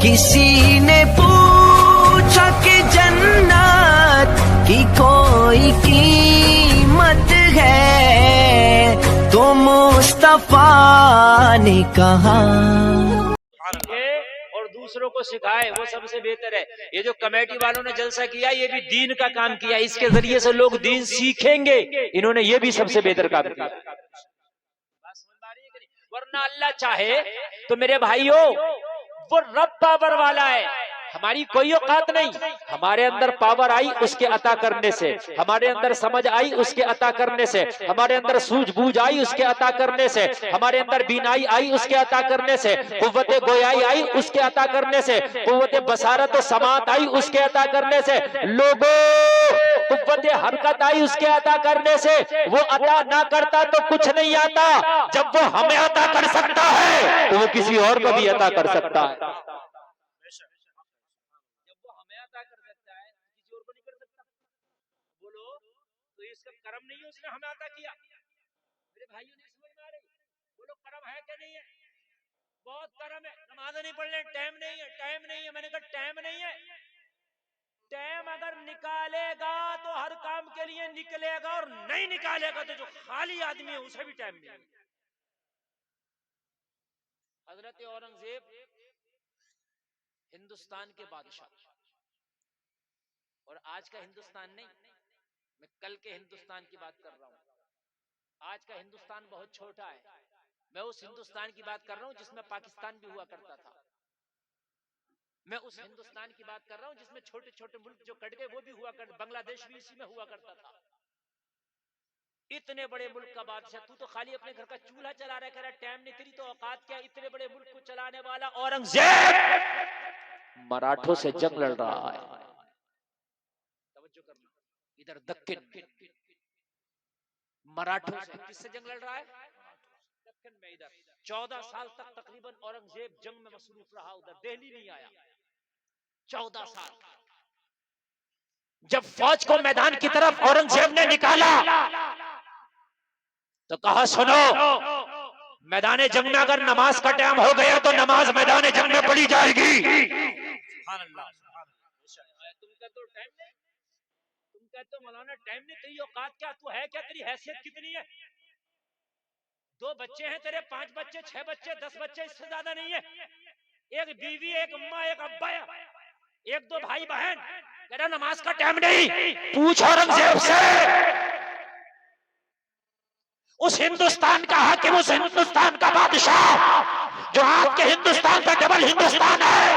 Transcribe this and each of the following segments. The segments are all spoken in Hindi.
किसी ने पूछा कि जन्नत की कोई कीमत है, तो मुस्तफा ने कहा। और दूसरों को सिखाए वो सबसे बेहतर है। ये जो कमेटी वालों ने जलसा किया ये भी दीन का काम किया, इसके जरिए से लोग दीन सीखेंगे, इन्होंने ये भी सबसे बेहतर काम किया। वरना अल्लाह चाहे तो मेरे भाइयों वो रब पावर वाला है, हमारी कोई औकात नहीं। हमारे अंदर पावर आई उसके अता करने से, हमारे अंदर समझ आई उसके अता करने से, हमारे अंदर सूझबूझ आई उसके अता करने से, हमारे अंदर बीनाई आई उसके अता करने से, कुव्वते गोयाई आई उसके अता करने से, कुव्वते बसारत समात आई उसके अता करने से, लोगों कुव्वते हरकत आई उसके अता करने से। वो अता ना करता तो कुछ नहीं आता। जब वो हमें अता कर सकता है तो वो किसी और को भी अता कर सकता है। जब वो हमें अता कर सकता है किसी और को नहीं कर सकता। बोलो तो इसका कर्म नहीं है उसने हमें अता किया। मेरे भाइयों ने समझ में आ रही? बोलो कर्म है क्या नहीं है? बहुत कर्म है। नमाज नहीं पढ़ने टाइम नहीं है, टाइम नहीं है। मैंने कहा टाइम नहीं है, टाइम अगर निकालेगा तो हर काम के लिए निकलेगा, और नहीं निकालेगा तो जो खाली आदमी है उसे भी टाइम नहीं है। हजरत औरंगजेब हिंदुस्तान के बादशाह, और आज का हिंदुस्तान नहीं, मैं कल के हिंदुस्तान की बात कर रहा हूं। आज का हिंदुस्तान बहुत छोटा है, मैं उस हिंदुस्तान की बात कर रहा हूं जिसमें पाकिस्तान भी हुआ करता था। मैं उस हिंदुस्तान की बात कर रहा हूं जिसमें छोटे छोटे मुल्क जो कट गए वो भी हुआ करता, बांग्लादेश भी इसी में हुआ करता था। इतने बड़े मुल्क का बादशाह, तू तो खाली अपने घर का चूल्हा चला रहा है, कह रहा टाइम नहीं, तेरी तो औकात क्या। इतने बड़े मुल्क को चलाने वाला औरंगजेब मराठों से जंग लड़ रहा है। तवज्जो करना, इधर दक्कन मराठों से किससे जंग लड़ रहा है? दक्कन में। इधर 14 साल तक तकरीबन औरंगजेब जंग में मसरूफ रहा, उधर दिल्ली नहीं आया 14 साल। जब फौज को मैदान की तरफ औरंगजेब ने निकाला तो कहा सुनो, मैदान जंग में अगर नमाज का टाइम हो गया तो नमाज मैदान जंग में पढ़ी जाएगी। तुम कहते हो टाइम नहीं, तुम कहते हो मौलाना टाइम नहीं, तेरी औकात क्या, तू है क्या, तेरी हैसियत कितनी है? 2 बच्चे हैं तेरे, 5 बच्चे, 6 बच्चे, 10 बच्चे, इससे ज्यादा नहीं है। एक बीवी, एक अम्मा, एक अब्बा, 1-2 भाई बहन, कह रहा नमाज का टाइम नहीं। पूछ औरंगजेब से, उस हिंदुस्तान का हाकिम, उस हिंदुस्तान का बादशाह जो आज के हिंदुस्तान का डबल हिंदुस्तान है।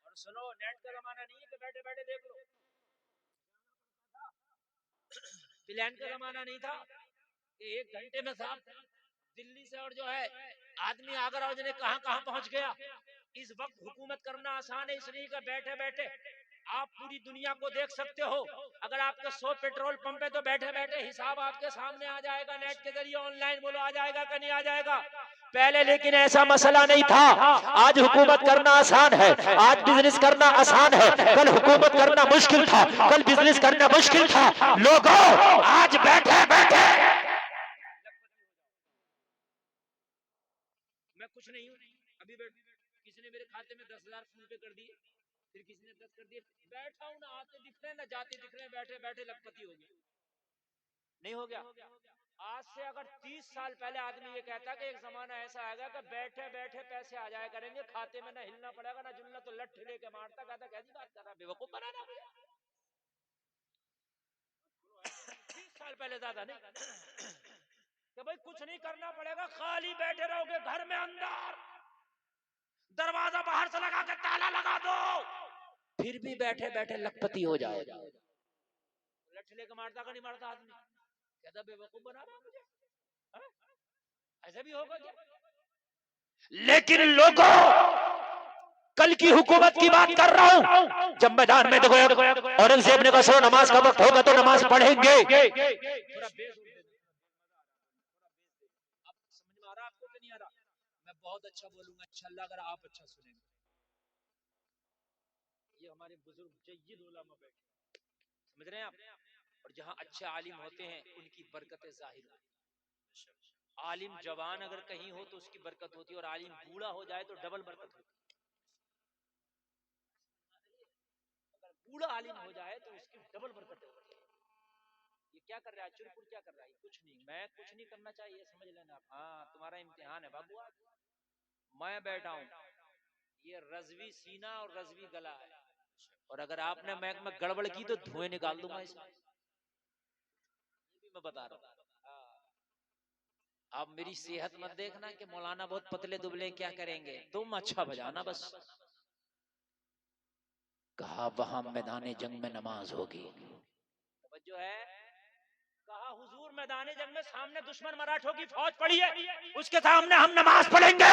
और सुनो, नेट का जमाना नहीं है कि बैठे बैठे देख लो, प्लान का जमाना नहीं था कि 1 घंटे में साहब दिल्ली से और जो है आदमी आगरा और कहां कहां पहुंच गया। इस वक्त हुकूमत करना आसान है, इसलिए कि बैठे बैठे आप पूरी दुनिया को देख सकते हो। अगर आपके 100 पेट्रोल पंप है तो बैठे बैठे हिसाब आपके सामने आ जाएगा, नेट के जरिए ऑनलाइन। बोलो आ जाएगा कि नहीं आ जाएगा? पहले लेकिन ऐसा मसला नहीं था। आज हुकूमत करना आसान है, आज बिजनेस करना आसान है। कल हुकूमत करना मुश्किल था, कल बिजनेस करना मुश्किल था। लोगों आज बैठे बैठे, मैं कुछ नहीं हूं, अभी किसी ने मेरे खाते में 10,000 फोन पे कर दिए, फिर किसी ने 10 कर दिए, बैठा हूं ना आते दिख रहे हैं ना जाते दिख रहे हैं, बैठे बैठे लखपति हो गया। नहीं हो गया? आज से अगर 30 साल पहले आदमी ये कहता कि एक जमाना ऐसा आएगा कि बैठे बैठे पैसे आ जाया करेंगे खाते में, ना हिलना पड़ेगा ना जुलना, तो लठ लेके मारता, कहता कैसी बात कर रहा, बेवकूफ बनाना मुझे। 30 साल पहले ज्यादा नहीं कि भाई कुछ नहीं करना पड़ेगा, खाली बैठे रहोगे घर में, अंदर दरवाजा बाहर से लगा के ताला लगा दो, फिर भी बैठे बैठे लखपति हो जाएगा। लठ लेके मारता का नहीं मारता आदमी, कहता बेवकूफ बना रहा मुझे, ऐसा भी होगा क्या? लेकिन लोगों, कल की हुकूमत की बात कर रहा हूं। जब मैदान में देखो औरंगजेब ने कहा सुनो नमाज का वक्त होगा तो नमाज पढ़ेंगे। समझ में आ रहा आपको कि नहीं आ रहा? मैं बहुत अच्छा बोलूंगा इंशाल्लाह अगर आप अच्छा सुनेंगे। ये हमारे बुजुर्ग जय्यद उलमा बैठे, समझ रहे हैं आप? और जहां अच्छे आलिम होते हैं उनकी बरकतें जाहिर होती है। आलिम जवान अगर कहीं हो तो उसकी बरकत होती है, और आलिम बूढ़ा हो जाए तो डबल बरकत होती है। आलिम हो जाए तो उसकी डबल बरकत होती है। ये क्या कर रहा है चुरपुर, क्या कर रहा है? कुछ नहीं, मैं कुछ नहीं करना चाहिए, समझ लेना आप। हाँ, तुम्हारा इम्तिहान है बाबू, आज मैं बैठा हूँ, ये रजवी सीना और रजवी गला है, और अगर आपने मैक में गड़बड़ की तो धुएं निकाल दूंगा इसमें, ये भी मैं बता रहा हूँ। आप मेरी सेहत मत देखना कि मौलाना बहुत पतले दुबले क्या करेंगे, तुम अच्छा बजाना बस। कहा वहां मैदान जंग में नमाज होगी, जो है कहा हुजूर मैदान जंग में सामने दुश्मन मराठों की फौज पड़ी है, उसके सामने हम नमाज पढ़ेंगे।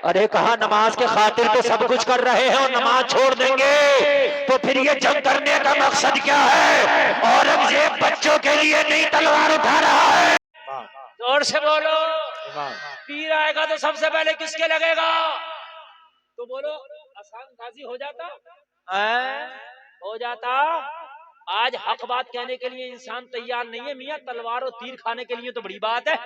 अरे कहा नमाज के खातिर तो सब कुछ कर रहे हैं और नमाज छोड़ देंगे, तो फिर ये जंग करने का मकसद क्या है? औरंगजेब बच्चों के लिए नई तलवार उठा रहा है। जोर से बोलो, तीर आएगा तो सबसे पहले किसके लगेगा? तो बोलो आसान गाजी हो जाता, हो जाता। आज हक बात कहने के लिए इंसान तैयार नहीं है मियां, तलवार और तीर खाने के लिए तो बड़ी बात है।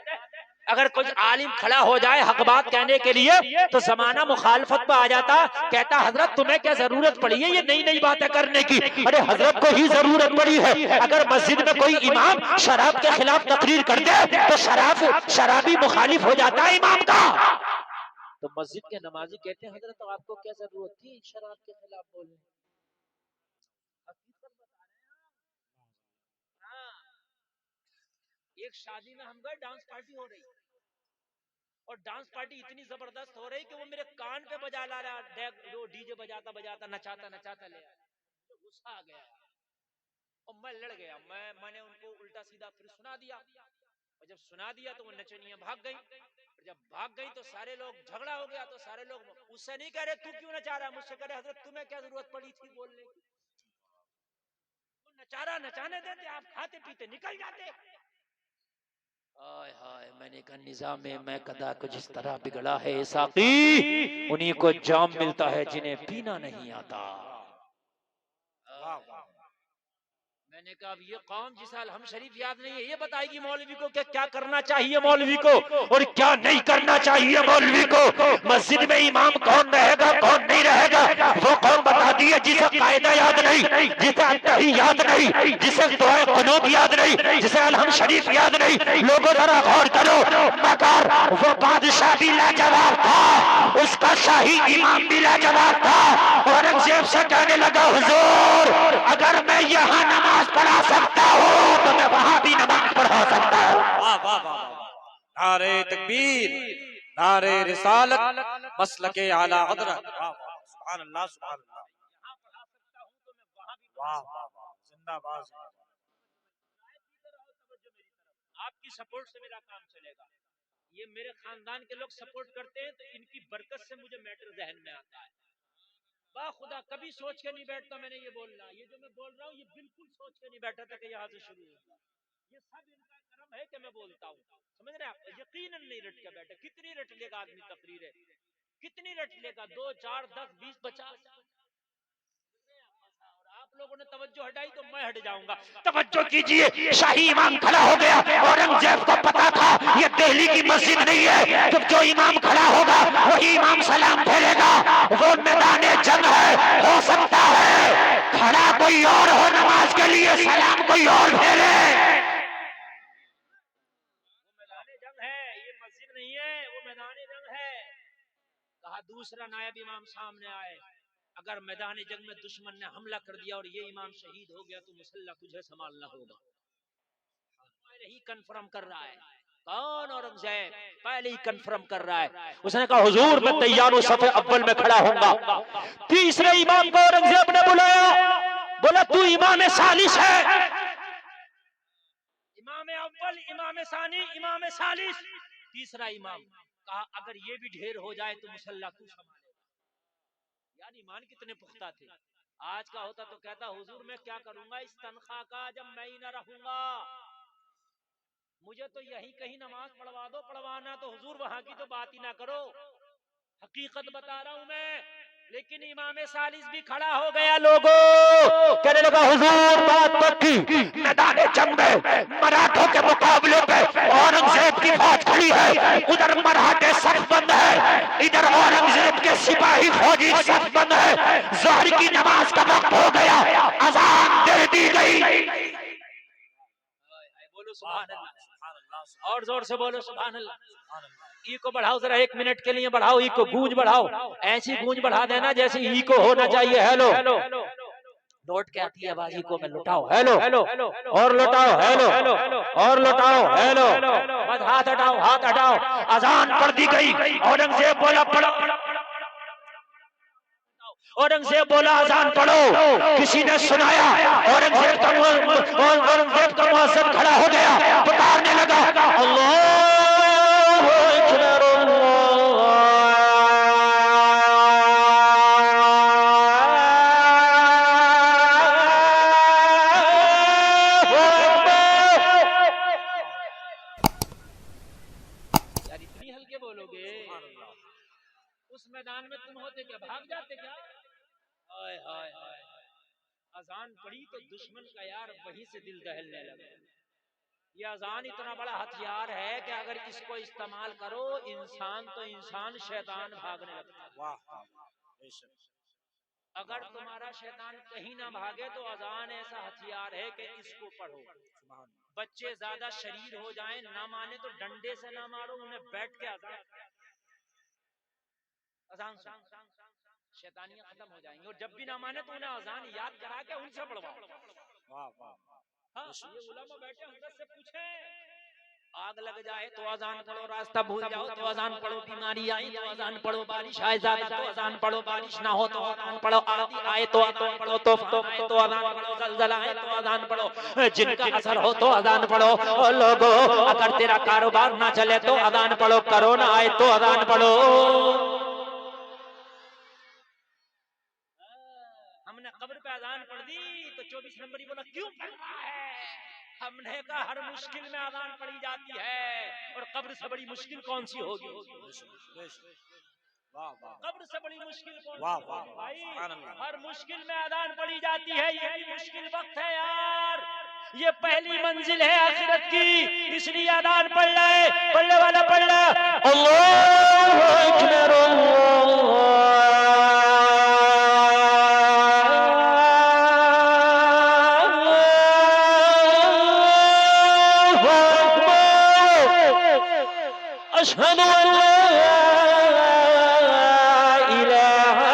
अगर कोई आलिम खड़ा हो जाए हक बात कहने के लिए तो जमाना मुखालफत में आ जाता, कहता हजरत तुम्हें क्या जरूरत पड़ी है ये नई नई बातें करने की? अरे हजरत को ही जरूरत पड़ी है। अगर मस्जिद में कोई इमाम शराब के खिलाफ तकरीर कर दे तो शराबी मुखालिफ हो जाता है इमाम का। तो मस्जिद के नमाजी कहते हैं हजरत तो आपको क्या जरूरत थी शराब के खिलाफ बोलने? एक शादी में हम गए, डांस पार्टी हो रही, और डांस पार्टी इतनी जबरदस्त हो रही कि वो मेरे कान पे बजा ला रहा, जो डीजे बजाता बजाता नचाता नचाता ले आया, तो गुस्सा आ गया और मैं लड़ गया। मैंने उनको उल्टा सीधा फिर सुना दिया, और जब सुना दिया तो वो नचनियां भाग गई, और जब भाग गई तो सारे लोग, झगड़ा हो गया तो सारे लोग उससे नहीं कह रहे तू क्यों नचा रहा, मुझसे कह रहे हजरत तुम्हें क्या जरूरत पड़ी थी बोलने की? वो नचा रहा, नचाने देते, आप खाते पीते निकल जाते। हाय हाय, मैंने कहा निजाम मैं कदा कुछ इस तरह बिगड़ा है साकी, उन्हीं को जाम मिलता है जिन्हें पीना नहीं आता। मैंने कहा अब ये कौम जिसे हम शरीफ याद नहीं है ये बताएगी मौलवी को क्या करना चाहिए मौलवी को और क्या नहीं करना चाहिए मौलवी को। मस्जिद में इमाम कौन रहेगा कौन नहीं रहेगा वो कौन बता दिए, जिसे कायदा याद नहीं, जिसे अत्तही याद नहीं, जिसे दुआ कुनूत याद नहीं, जिसे अलहम शरीफ याद नहीं। लोगों जरा गौर करो, मगर वो बादशाह भी लाजवाब था, उसका शाही इमाम भी लाजवाब था। औरंगजेब से कहने लगा हुजूर अगर मैं यहाँ नमाज पढ़ा सकता हूँ तो मैं वहां भी नमाज पढ़ा सकता हूँ। नारे तकबीर, नारे रिसालत, मसलके आला हज़रत। सुभान अल्लाह, सुभान अल्लाह। वाह वाह वाह, जिंदाबाद। आपकी सपोर्ट से मेरा काम चलेगा, ये मेरे खानदान के लोग सपोर्ट करते हैं तो इनकी बरकत से मुझे मैटर जहन में आता है। खुदा कभी सोच के नहीं बैठता मैंने ये बोलना, ये जो मैं बोल रहा हूँ ये बिल्कुल सोच के नहीं बैठा था कि यहाँ से शुरू होगा। ये सब इनका करम है कि मैं बोलता हूँ, समझ रहे आप? यकीनन नहीं रट के बैठे। कितनी रट लेगा आदमी तकरीर है, कितनी रट लेगा, 2 4 10 20 50। आप लोगों ने तवज्जो हटाई तो मैं हट जाऊंगा। तवज्जो कीजिए, शाही इमाम खड़ा हो गया। औरंगजेब को पता था ये दिल्ली की मस्जिद नहीं है, जब जो इमाम खड़ा होगा वही इमाम सलाम फेरेगा। वो मैदान जंग है, हो सकता है खड़ा कोई और हो नमाज के लिए, सलाम कोई और फेरे। वो मैदान जंग है, ये मस्जिद नहीं है, वो मैदान जंग है। कहा दूसरा नायब इमाम सामने आए, अगर मैदान जंग में दुश्मन ने हमला कर दिया और ये इमाम शहीद हो गया तो मुसल्ला तुझे संभालना होगा। पहले ही कंफर्म कर रहा है, कौन? औरंगजेब पहले ही कंफर्म कर रहा है। उसने कहा हुजूर मैं तैयार हूं, सफ़े अव्वल में खड़ा होऊंगा। तीसरे इमाम को औरंगजेब ने बुलाया, बोला तू इमाम सालिस है। इमाम अव्वल, इमाम सानी, इमाम सालिस, तीसरा इमाम। कहा अगर ये भी ढेर हो जाए तो मुसल्ला तू संभालेगा। यार ईमान कितने पुख्ता थे। आज का होता तो कहता हुजूर मैं क्या करूंगा इस तनख्वाह का जब मैं ही ना रहूंगा, मुझे तो यही कहीं नमाज पढ़वा दो, पढ़वाना तो हुजूर वहां की तो बात ही ना करो। हकीकत बता रहा हूं मैं, लेकिन इमाम सालिस भी खड़ा हो गया, लोगों कहने लगा हुजूर बात पक्की, मैदान जंग में मराठों के मुकाबले पे औरंगजेब की फौज खड़ी है, उधर मराठे सफ बंद है, इधर औरंगजेब के सिपाही फौजी सफ बंद है, ज़ोहर की नमाज का वक्त हो गया, अजान दे दी गई। बोलो सुभान अल्लाह, और जोर से बोलो सुभान अल्लाह। ई को बढ़ाओ जरा, 1 मिनट के लिए बढ़ाओ, ई को गूंज बढ़ाओ, ऐसी गूंज बढ़ा देना जैसे ई को होना चाहिए। हेलो लौट के आती है आवाज, ई को में लुटाओ, हेलो और लुटाओ, हेलो और लुटाओ, हेलो बस हाथ हटाओ, हाथ हटाओ। अजान पढ़ दी गई, औरंगजेब बोला पढ़ो, औरंगजेब बोला अजान पढ़ो, किसी ने सुनाया, औरंगजेब का मुअज्जिन खड़ा हो गया, पुकारने लगा अल्लाह उस मैदान में तुम होते क्या, भाग जाते क्या? हाय हाय हाय, अजान पड़ी तो दुश्मन का यार वहीं से दिल दहलने लगा। ये अजान इतना बड़ा हथियार है कि अगर इसको इस्तेमाल करो, इंसान तो इंसान, शैतान भागने लगता है। वाह, अगर तुम्हारा शैतान कहीं ना भागे तो अजान ऐसा हथियार है कि इसको पढ़ो। बच्चे ज्यादा शरीर हो जाएं, ना माने तो डंडे से ना मारो, उन्हें बैठ के अजान शैतानियां खत्म हो जाएंगी। और जब भी ना माने तो उन्हें अजान याद करा के उनसे पढ़वाओ। वाह वाह, हाँ, ये उलमा बैठे हजरत से पूछे, आग लग जाए तो अजान पढ़ो, रास्ता भूल जाओ तो अजान पढ़ो, बीमारी आई तो अजान पढ़ो, बारिश आए ज्यादा तो अजान पढ़ो, बारिश ना हो तो अजान पढ़ो, आंधी आए तो अजान पढ़ो, तूफान आए तो अजान पढ़ो, जलजला आए तो अजान पढ़ो, जिनका असर हो तो अजान पढ़ो। और लोगों अगर तेरा कारोबार ना चले तो अजान पढ़ो, कोरोना आए तो अजान पढ़ो। हमने कब्र पे अजान पढ़ दी तो 24 नंबरी बोला क्यों पढ़ रहा है? हमने कहा हर मुश्किल में अजान पढ़ी जाती है, और कब्र से बड़ी मुश्किल कौन सी होगी? कब्र से बड़ी मुश्किल कौन सी होगी भाई? हर मुश्किल में अजान पढ़ी जाती है, यही मुश्किल वक्त है यार, ये पहली मंजिल है आखिरत की, इसलिए अजान पढ़ ले, पढ़ने वाला पढ़ ले, अल्लाहू अकबर अशहदु अल्ला इलाहा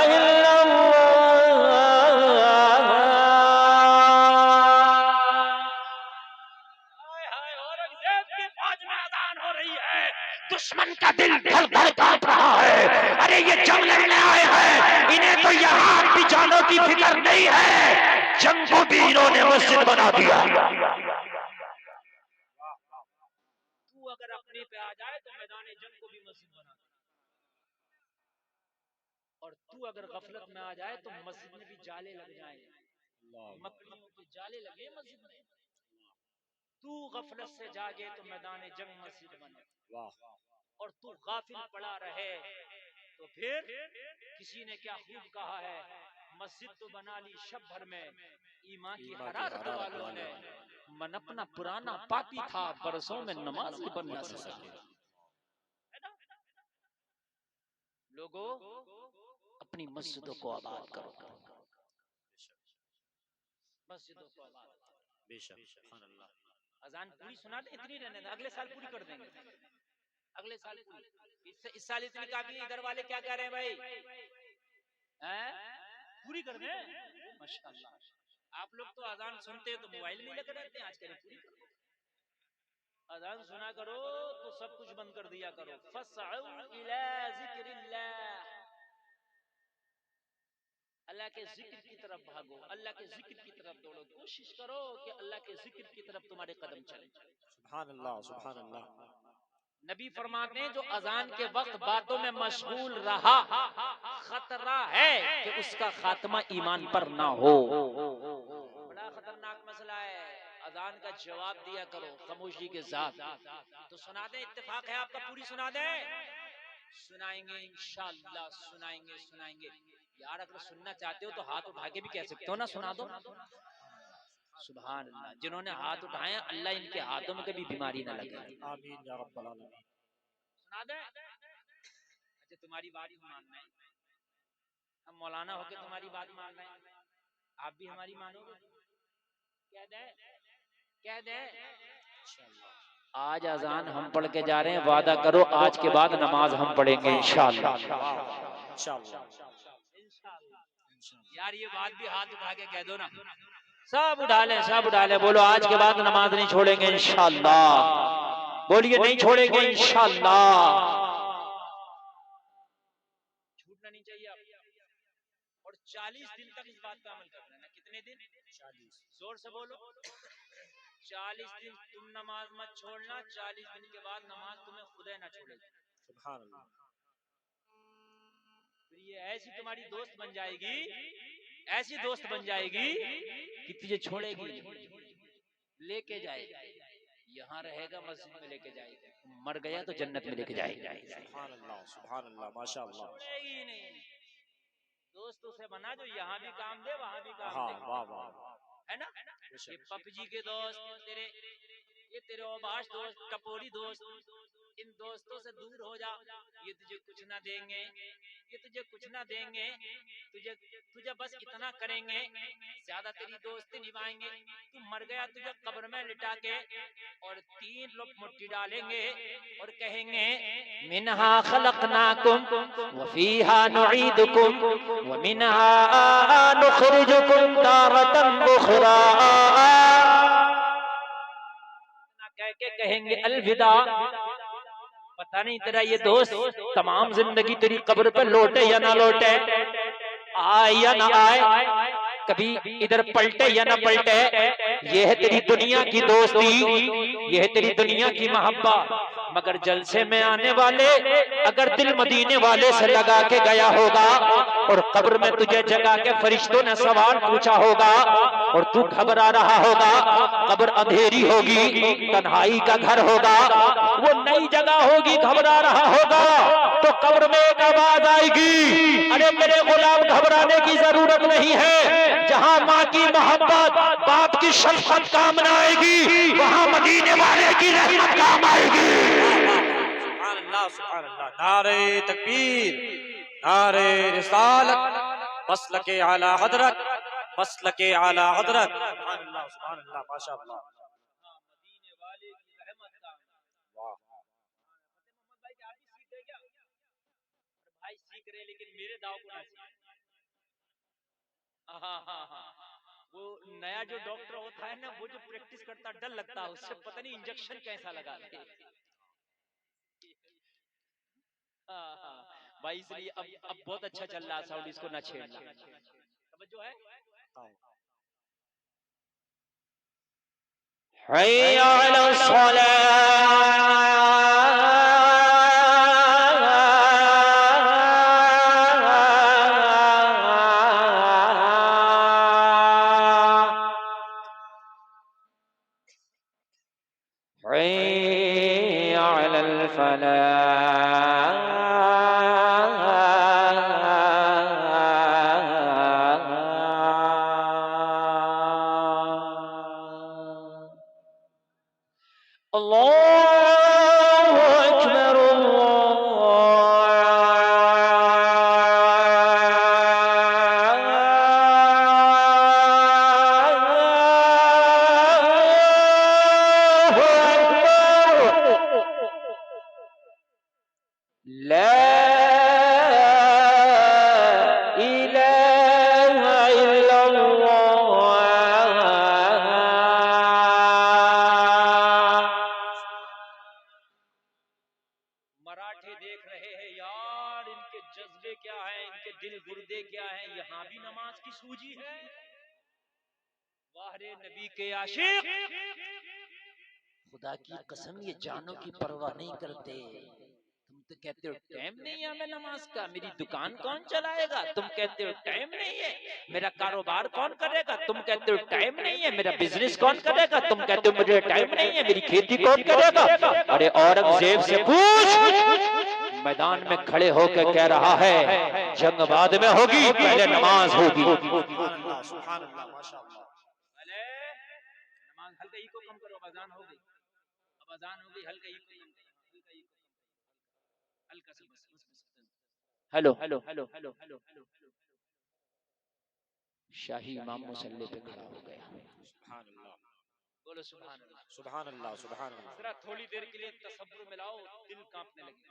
दुश्मन का दिल धड़ धड़ कांप रहा है। अरे ये जंग लड़ने आए हैं, इन्हें तो यहाँ भी जानों की फिक्र नहीं है, जंग को भी इन्होंने मस्जिद बना दिया। तू अगर अपने पे आ जाए तो मैदान जंग को भी मस्जिद बना, और तू अगर गफलत में आ जाए तो मस्जिद में भी जाले लग जाए, मकड़ियों के जाले लगे मस्जिद में, तू गफलत से जागे तो मैदान जंग मस्जिद बने, और तू गाफिल पड़ा रहे तो फिर किसी ने क्या खूब कहा है, मस्जिद तो बना ली शब भर में, ईमान की हरारत वालों ने, मन अपना पुराना पापी था, बरसों में नमाज बन न सके। लोगों अपनी मस्जिदों को आबाद करो, मस्जिदों को आबाद करो। अजान पूरी सुना दे, इतनी रहने दे, अगले साल पूरी कर देंगे, अगले साल पूरी, इस साल इतनी काफी। घर वाले क्या कह रहे हैं भाई, हैं? पूरी कर दे माशाअल्लाह। आप लोग तो अजान सुनते हैं तो मोबाइल में लगे रहते हैं, आज करें पूरी कर दो। अजान सुना करो तो सब कुछ बंद कर दिया करो। फसअउ इला जिक्रिल्लाह, अल्लाह के जिक्र की तरफ भागो, अल्लाह के जिक्र की तरफ दौड़ो, कोशिश करो कि अल्लाह के जिक्र की तरफ तुम्हारे कदम चले। सुभान अल्लाह, सुभान अल्लाह। नबी फरमाते हैं जो अजान के वक्त बातों में मशगूल रहा, खतरा है कि उसका खात्मा ईमान पर ना हो। बड़ा खतरनाक मसला है। अजान का जवाब दिया करो खामोशी के साथ। तो सुना दे, इत्तेफाक है आपका, पूरी सुना दे। सुनाएंगे इंशाअल्लाह, सुनाएंगे सुनाएंगे। यार अगर सुनना चाहते हो तो हाथ उठा के भी कह सकते हो ना, सुना दो। सुभान अल्लाह। जिन्होंने हाथ उठाए अल्लाह इनके हाथों में कभी बीमारी ना लगे। आमीन या रब्बल आलमीन। सुना दे। अच्छा तुम्हारी बात ही मानना है, हम मौलाना होके तुम्हारी बात मान रहे हैं, आप भी हमारी मानोगे? कह दे, कह दे। आज अजान हम पढ़ के जा रहे हैं, वादा करो आज के बाद नमाज हम पढ़ेंगे इंशाअल्लाह। यार ये बात भी हाथ उठा के कह दो ना, सब उठा ले, सब उठा ले, बोलो आज के बाद नमाज नहीं छोड़ेंगे इंशाअल्लाह। बोलिए नहीं छोड़ेंगे इंशाअल्लाह। छूटना नहीं चाहिए आप। और 40 दिन तक इस बात पे अमल करना है। कितने दिन? 40। जोर से बोलो। 40 दिन तुम नमाज मत छोड़ना, 40 दिन के बाद नमाज तुम्हें खुदा ना छोड़ेगी। सुभान अल्लाह। फिर ये ऐसी तुम्हारी दोस्त बन जाएगी, ऐसी दोस्त बन जाएगी कि तुझे छोड़ेगी, लेके जाएगी, यहाँ रहेगा मस्जिद में लेके जाएगा, मर गया तो जन्नत में लेके जाएगा। सुभान अल्लाह, सुभान अल्लाह, माशाअल्लाह। छोड़ेगी नहीं। दोस्त उसे बना जो यहाँ भी काम दे वहाँ भी काम हाँ, दे, वाह वाह, है ना? ये पबजी के दोस्त तेरे, ये तेरे ओबाश दोस्त, टपोरी दोस्त, इन दोस्तों से दूर हो जा। ये तुझे कुछ ना देंगे, ये तुझे कुछ ना देंगे, तुझे तुझे बस इतना करेंगे, ज्यादा तेरी दोस्ती निभाएंगे। तू मर गया तुझे कब्र में लिटा के और 3 लोग मुट्ठी डालेंगे और कहेंगे मिनहा खलकनाकुम व फीहा नुईदुकुम व मिनहा नुखरिजुकुम तारतन उखरा। कह के कहेंगे अलविदा। पता नहीं तेरा ये दोस्त तमाम जिंदगी तेरी कब्र पर लौटे या ना लौटे, आए या ना आए, कभी इधर पलटे या ना पलटे। ये है तेरी दुनिया की दोस्ती, ये है तेरी दुनिया की मोहब्बत। मगर जलसे में आने वाले अगर दिल मदीने वाले से लगा के गया होगा और कब्र में तुझे जगा के फरिश्तों ने सवाल पूछा होगा और तू घबरा रहा होगा, कब्र अंधेरी होगी, तन्हाई का घर होगा, वो नई जगह होगी, घबरा रहा होगा, तो कब्र में एक आवाज आएगी, अरे मेरे गुलाम घबराने की जरूरत नहीं है। जहां माँ की मोहब्बत, बाप की शफकत काम न आएगी, वहां मदीने वाले की रहमत काम आएगी। सुभान अल्लाह, सुभान अल्लाह। नारे तकबीर, नारे रिसालत, मसलके आला हजरत, मसलके आला हजरत। सुभान अल्लाह, सुभान अल्लाह, माशाअल्लाह। मदीने वाले की रहमत का वाह, मोहम्मद भाई आप भी सीख गए क्या? भाई सीख रहे लेकिन मेरे दाव को ना सीख। वो नया जो डॉक्टर होता है ना, वो जो प्रैक्टिस करता डर लगता है उससे, पता नहीं इंजेक्शन कैसा लगा दे। भाई इसलिए अब बहुत अच्छा चल रहा साउंड, इसको ना छेड़ना, समझो है। हैया अलस सलाह। हैया अलल फलाह। अल्लाहु अकबर, ला इलाहा इल्लल्लाह। मराठे देख रहे हैं यार, इनके जज्बे क्या हैं, इनके दिल गुर्दे क्या हैं, यहाँ भी नमाज की सूजी है। वाह रे नबी के आशिक, खुदा की कसम ये जानों की परवाह नहीं करते। तुम तो कहते हो टाइम नहीं है हमें नमाज का, मेरी दुकान कौन चलाएगा, तुम कहते हो टाइम नहीं है, मेरा कारोबार कौन करेगा, तुम कहते हो टाइम नहीं है, मेरा बिजनेस कौन करेगा, तुम कहते हो मुझे टाइम नहीं है, मेरी खेती कौन करेगा। अरे औरंगजेब से पूछ, मैदान में खड़े होकर कह रहा है जंग बाद में होगी, पहले नमाज होगी। सुभान अल्लाह, सुभान अल्लाह, माशाअल्लाह। पहले नमाज, हल्का ई को कम करो, अजान हो गई, अब अजान हो गई, हल्का ई को कम करो, हल्का ई को कम करो, हल्का सा बस बस बस। Hello hello hello hello hello hello. शाही इमाम मुसल्ले पे खड़ा हो गया। सुभान अल्लाह, बोलो सुभान अल्लाह। सुभान अल्लाह, सुभान अल्लाह। जरा थोड़ी देर के लिए तसव्वुर में लाओ, दिल कांपने लगे।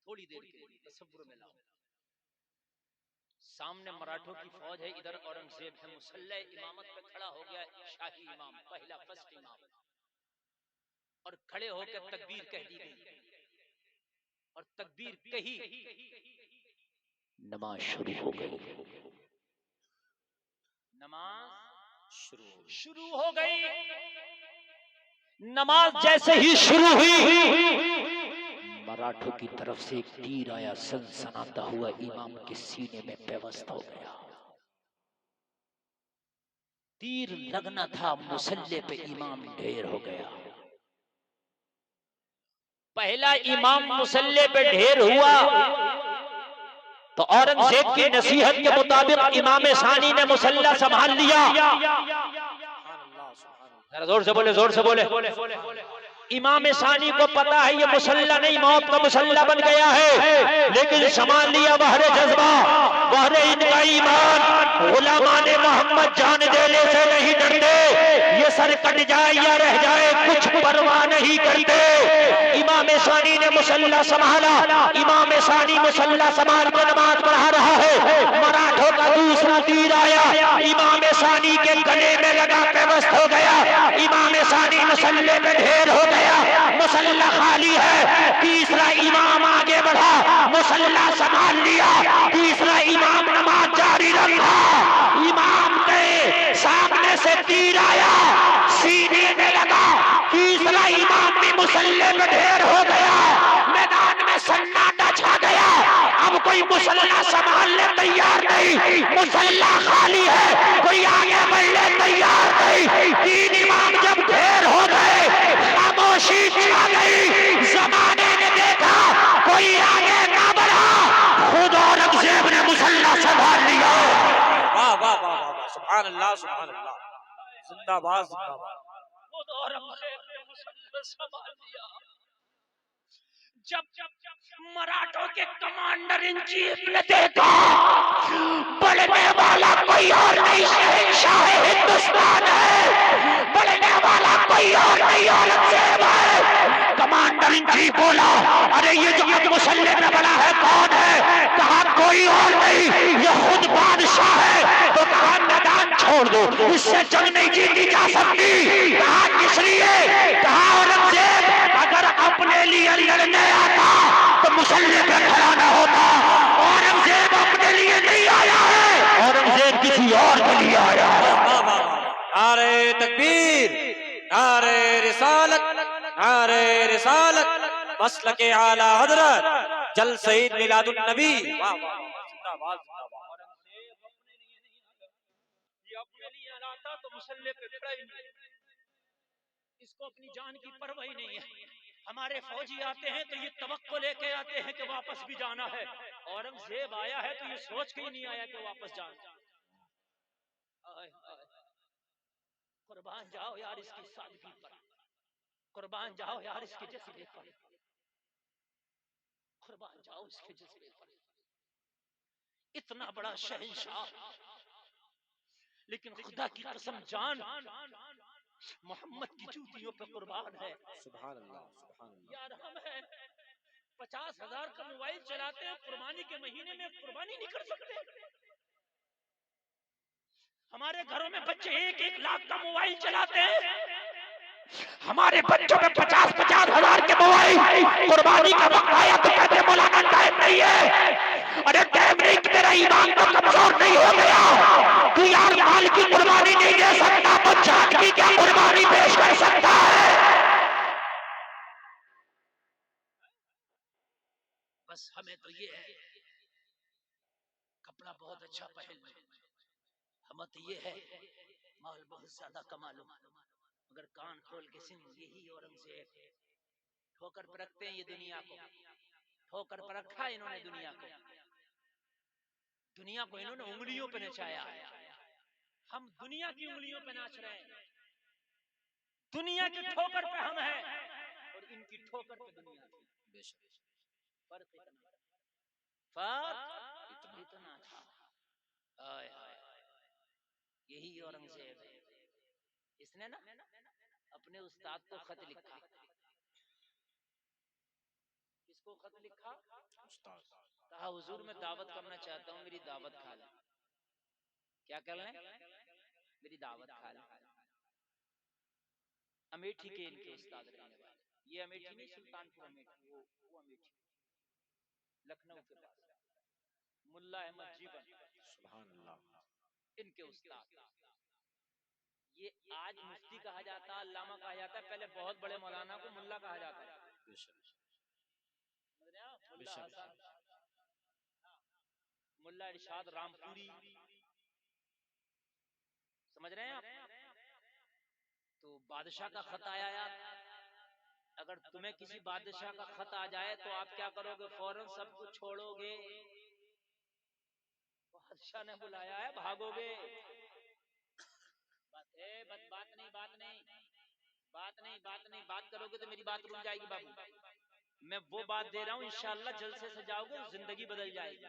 थोड़ी देर के लिए तसव्वुर में लाओ। सामने मराठों की फौज है, इधर औरंगजेब है, मुसल्ले इमामत पे खड़ा हो गया शाही इमाम, पहला फर्स्ट इमाम, और खड़े होकर तकबीर कह दी गई, और तकबीर कही, नमाज शुरू हो गई। नमाज शुरू हो गई। नमाज जैसे ही शुरू हुई, मराठों की तरफ से एक तीर आया, सनसनाता हुआ इमाम के सीने में पेवस्त हो गया। तीर लगना था, मुसल्ले पे इमाम ढेर हो गया। पहला इमाम मुसल्ले पे ढेर हुआ तो औरंगजेब की नसीहत के मुताबिक इमाम सानी ने मुसल्ला संभाल लिया। जरा जोर से बोले, जोर से बोले। इमाम सानी को पता है ये मुसल्ला नहीं, मौत का मुसल्ला बन गया है, लेकिन संभाल लिया बहरे जज्बा, बहरे इनका ईमान। गुलामाने मोहम्मद जान देने से नहीं डरते, ये सर कट जाए या रह जाए कुछ परवाह नहीं करते। इमाम सानी ने मुसल्ला संभाला, इमाम सानी मुसल्ला संभाल कर नमाज पढ़ा रहा है। मराठों का दूसरा तीर आया, इमाम सानी के गले में लगा, पेवस्त हो गया। इमाम सानी मुसल्ले में ढेर हो गया, मुसल्ला खाली है। तीसरा इमाम आगे बढ़ा, मुसल्ला संभाल लिया। तीसरा इमाम नमाज जारी रखा। इमाम के सामने से तीर आया, सीने में लगा। तीसरा इमाम भी मुसल्ले में ढेर हो गया। मैदान में सन्नाटा छा गया। अब कोई मुसल्ला संभालने तैयार नहीं, मुसल्ला खाली है, कोई आगे बढ़ने तैयार नहीं। तीन इमाम जब ढेर हो गए, खामोशी छा गई। जमाने ने देखा कोई आगे ना बढ़ा, खुद औरंगजेब ने मुसल्ला संभाल लिया। वाह वाह वाह वाह, सुभान अल्लाह, सुभान अल्लाह, जिंदाबाद जिंदाबाद। खुद औरंगजेब ने मुसल्ला संभाल लिया। जब मराठों के कमांडर इन चीफ ने देखा बढ़ने वाला कोई और नहीं, शहंशाह हिंदुस्तान है, बढ़ने वाला कोई और नहीं, औरंगजेब है। कमांडर इन चीफ बोला, अरे ये जो आज मुसल्ले में बड़ा है कौन है? कहा कोई और नहीं, ये खुद बादशाह है। तो कहा मैदान छोड़ दो, इससे जंग नहीं जीती जा सकती। कहा किस लिए? कहा औरंगजेब अगर अपने लिए लड़ने आता तो मुसल्ले पे खड़ा न होता। औरंगजेब अपने लिए नहीं आया है, औरंगजेब किसी और के लिए आया है। नारे तकबीर, नारे रिसालत, नारे रिसालत, मसलके आला हजरत, जल शहीद मिलादुन नबी। वाह वाह, जिंदाबाद जिंदाबाद। ये अपने लिए लाता तो मुसल्ले पे खड़ा ही नहीं, इसको अपनी जान की परवाह ही नहीं है। हमारे फौजी आते हैं तो ये तवक्को लेके आते हैं कि वापस भी जाना है। औरंगजेब आया है तो ये सोच के ही नहीं आया कि वापस जाना। कुर्बान जाओ यार इसकी सादगी पर, कुर्बान जाओ यार इसके जज्बे पर, कुर्बान जाओ इसके जज्बे पर। इतना बड़ा शहंशाह, लेकिन खुदा की कसम जान मोहम्मद की जूतियों पे कुर्बान है। सुभान अल्लाह, सुभान अल्लाह। यार हम हैं 50,000 का मोबाइल चलाते हैं, कुर्बानी के महीने में कुर्बानी नहीं कर सकते। हमारे घरों में बच्चे 1-1 लाख का मोबाइल चलाते हैं, हमारे बच्चों में 50-50 हजार के मोबाइल। कुर्बानी का वक्त आया तो कहते मौलाना टाइम नहीं है। अरे टाइम नहीं, तेरा ईमान तो कमजोर नहीं हो गया? तू यार माल की कुर्बानी नहीं दे सकता तो जान की क्या कुर्बानी पेश कर सकता है? बस हमें तो ये है कपड़ा बहुत अच्छा पहन लो, हमें तो ये है माल बहुत ज्यादा कमा लो, मगर कान खोल के सुन, यही औरंगजेब ठोकर पर रखते हैं ये दुनिया को, ठोकर पर रखा है इन्होंने दुनिया को इन्होंने उंगलियों पे नचाया। हम दुनिया की उंगलियों पे नाच रहे हैं, दुनिया की ठोकर पे हम हैं और इनकी ठोकर पे दुनिया की। फर्क इतना था। हाय हाय, यही औरंगजेब है। इसने ना अपने उस्ताद को खत लिखा। किसको खत लिखा? उस्ताद। कहा हुजूर मैं दावत करना चाहता हूँ, मेरी दावत खा लें। क्या कर लें? मेरी दावत खा लें। अमेठी के इनके उस्ताद रहने वाले, ये अमेठी नहीं, सुल्तानपुर अमेठी, वो अमेठी लखनऊ के पास, मुल्ला अहमद जीवन, सुभान अल्लाह, इनके उस्ताद। ये आज मुफ्ती कहा जाता है, अल्लामा कहा जाता है, पहले बहुत बड़े मौलाना को मुल्ला कहा जाता है। मुल्ला इरशाद रामपुरी, समझ रहे हैं आप? तो बादशाह का खत आया यार, अगर तुम्हें किसी बादशाह का खत आ जाए तो आप क्या करोगे? फौरन सब कुछ छोड़ोगे? बादशाह ने बुलाया है, भागोगे? बात करोगे तो मेरी बात रुक जाएगी बाबू। मैं वो बात दे रहा हूँ, इंशाअल्लाह जलसे से जाओगे जिंदगी बदल जाएगी।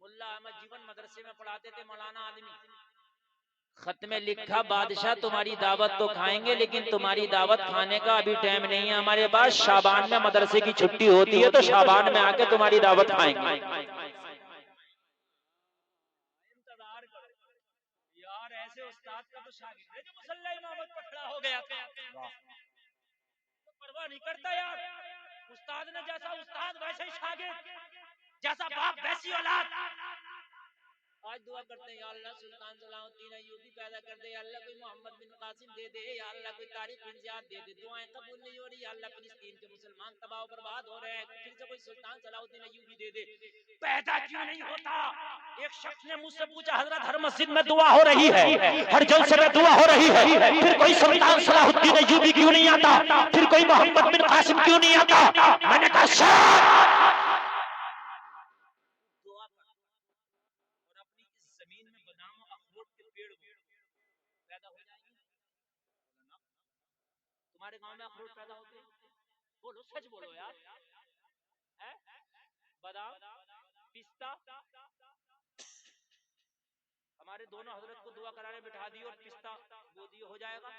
मुल्ला अहमद जीवन मदरसे में पढ़ाते थे, मौलाना आदमी। खत में लिखा, बादशाह तुम्हारी दावत तो खाएंगे लेकिन तुम्हारी दावत खाने का अभी टाइम नहीं है हमारे पास, शाबान में मदरसे की छुट्टी होती है तो शाबान में आके तुम्हारी दावत खाएंगे। इंतजार करो यार, ऐसे उस्ताद का तो शागिर्द है जो मुसल्ला इमामत पर खड़ा हो गया था, तो परवाह नहीं करता यार। उस्ताद ने जैसा उस्ताद वैसे ही शागिर्द, जैसा बाप वैसी औलाद। आज दुआ करते हैं, या अल्लाह सुल्तान सलाहुद्दीन अय्यूबी पैदा कर दे, या अल्लाह कोई मोहम्मद बिन कासिम दे दे, या अल्लाह कोई तारिक बिन ज़ियाद दे दे। दुआएं कबूल नहीं हो रही, या अल्लाह फिलिस्तीन के मुसलमान तबाह बर्बाद हो रहे हैं, फिर से कोई सुल्तान सलाहुद्दीन अय्यूबी दे दे। पैदा क्यों नहीं होता? एक शख्स ने मुझसे पूछा, हजरत हर मस्जिद में दुआ हो रही है, हर जलसे में दुआ हो रही है, फिर कोई सुल्तान सलाहुद्दीन अय्यूबी क्यों नहीं आता? फिर कोई मोहम्मद बिन कासिम क्यों नहीं आता? मैंने कहा जमीन में बादाम और अखरोट के पेड़ पैदा हो जाएंगे। तुम्हारे गांव में अखरोट पैदा होते हैं? बोलो, सच बोलो यार। है? बादाम, पिस्ता, हमारे दोनों हजरत को दुआ कराने बिठा दिए और पिस्ता वो दिए, हो जाएगा?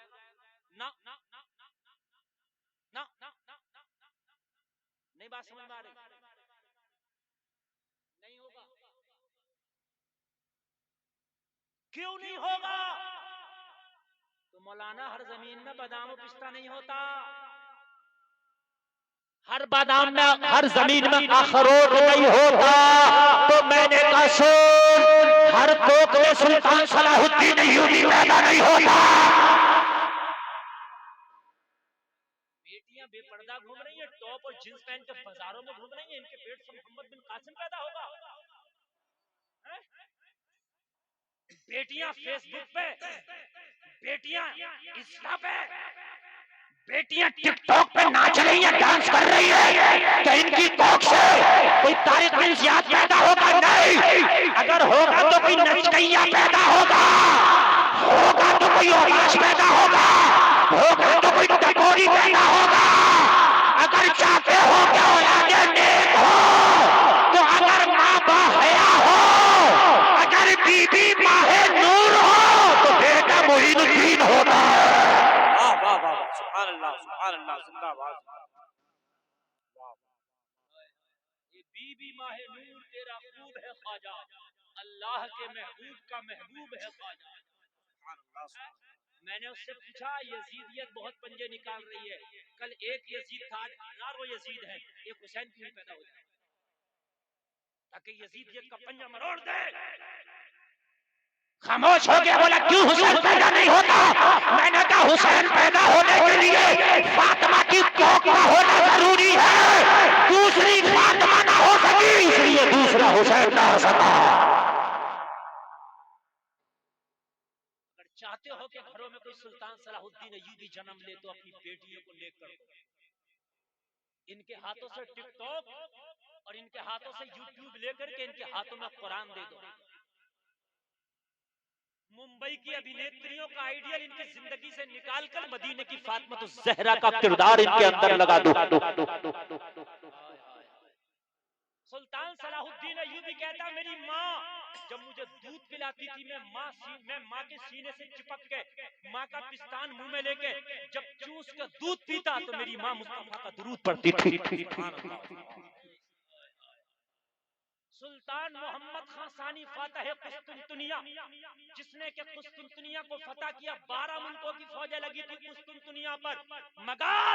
ना ना ना ना ना नहीं, बात समझ में आ रही? नहीं होगा। क्यों नहीं होगा? तो मौलाना, हर जमीन में बादाम और पिस्ता नहीं होता, हर बादाम में, हर जमीन में अखरोट नहीं होता। तो मैंने कहा सुन, हर तोप में सुल्तान सलाहुद्दीन अय्यूबी पैदा नहीं होता। बेटियां बेपर्दा घूम रही हैं, टॉप और जींस पहन के बाजारों में घूम रही हैं, इनके पेट से मोहम्मद बिन कासिम पैदा होगा? बेटियां फेसबुक पे, बेटियां इंस्टा पे, बेटियां टिकटॉक पे नाच रही हैं, डांस कर रही है, तो इनकी कोख से कोई तारिक बिन ज़ियाद पैदा होगा? नहीं। अगर होगा तो कोई नचकैया पैदा होगा, होगा तो कोई औलाश पैदा होगा, होगा तो कोई टकोरी पैदा होगा। अगर चाहते हो कि औलादे नेक हो, तो अगर माँ बाहया हो, अगर बीबी माहे नूर हो, तो बेटा मोइनुद्दीन होगा। सुभान अल्लाह, जिंदाबाद। ये बीबी माहे नूर तेरा खूब है ख्वाजा, अल्लाह के महबूब का महबूब है ख्वाजा। मैंने उससे पूछा, यजीदियत बहुत पंजे निकाल रही है, कल एक यजीद था, आज हजारों यजीद हैं, एक हुसैन क्यों पैदा हो जाए ताकि यजीदियत का पंजा मरोड़ दे? खामोश हो गया, बोला क्यों हुसैन पैदा नहीं होता? मैंने कहा हुसैन पैदा होने के लिए फातिमा की कोख का होना जरूरी है, दूसरी फातिमा ना हो सकी, इसलिए दूसरा हुसैन ना हो सका। अगर चाहते हो कि घरों में कोई सुल्तान सलाहुद्दीन अय्यूबी जन्म ले, तो अपनी बेटियों को लेकर इनके हाथों से टिकटॉक और इनके हाथों से यूट्यूब लेकर के इनके हाथों में कुरान दे दो। मुंबई की अभिनेत्रियों का आइडियल इनकी जिंदगी से निकालकर मदीने की फातिमा ज़हरा का किरदार इनके अंदर लगा दो। सुल्तान सलाहुद्दीन अय्यूबी कहता, मेरी माँ जब मुझे दूध पिलाती थी, मैं माँ के सीने से चिपक के माँ का पिस्तान मुंह में लेके जब चूस के दूध पीता तो मेरी माँ मुस्तफा का दुरूद पढ़ती थी। सुल्तान मोहम्मद खान सानी फातह कुस्तुनतुनिया, जिसने के कुस्तुनतुनिया को फतह किया, 12 मुल्कों की फौजें लगी थी कुस्तुनतुनिया पर, मगर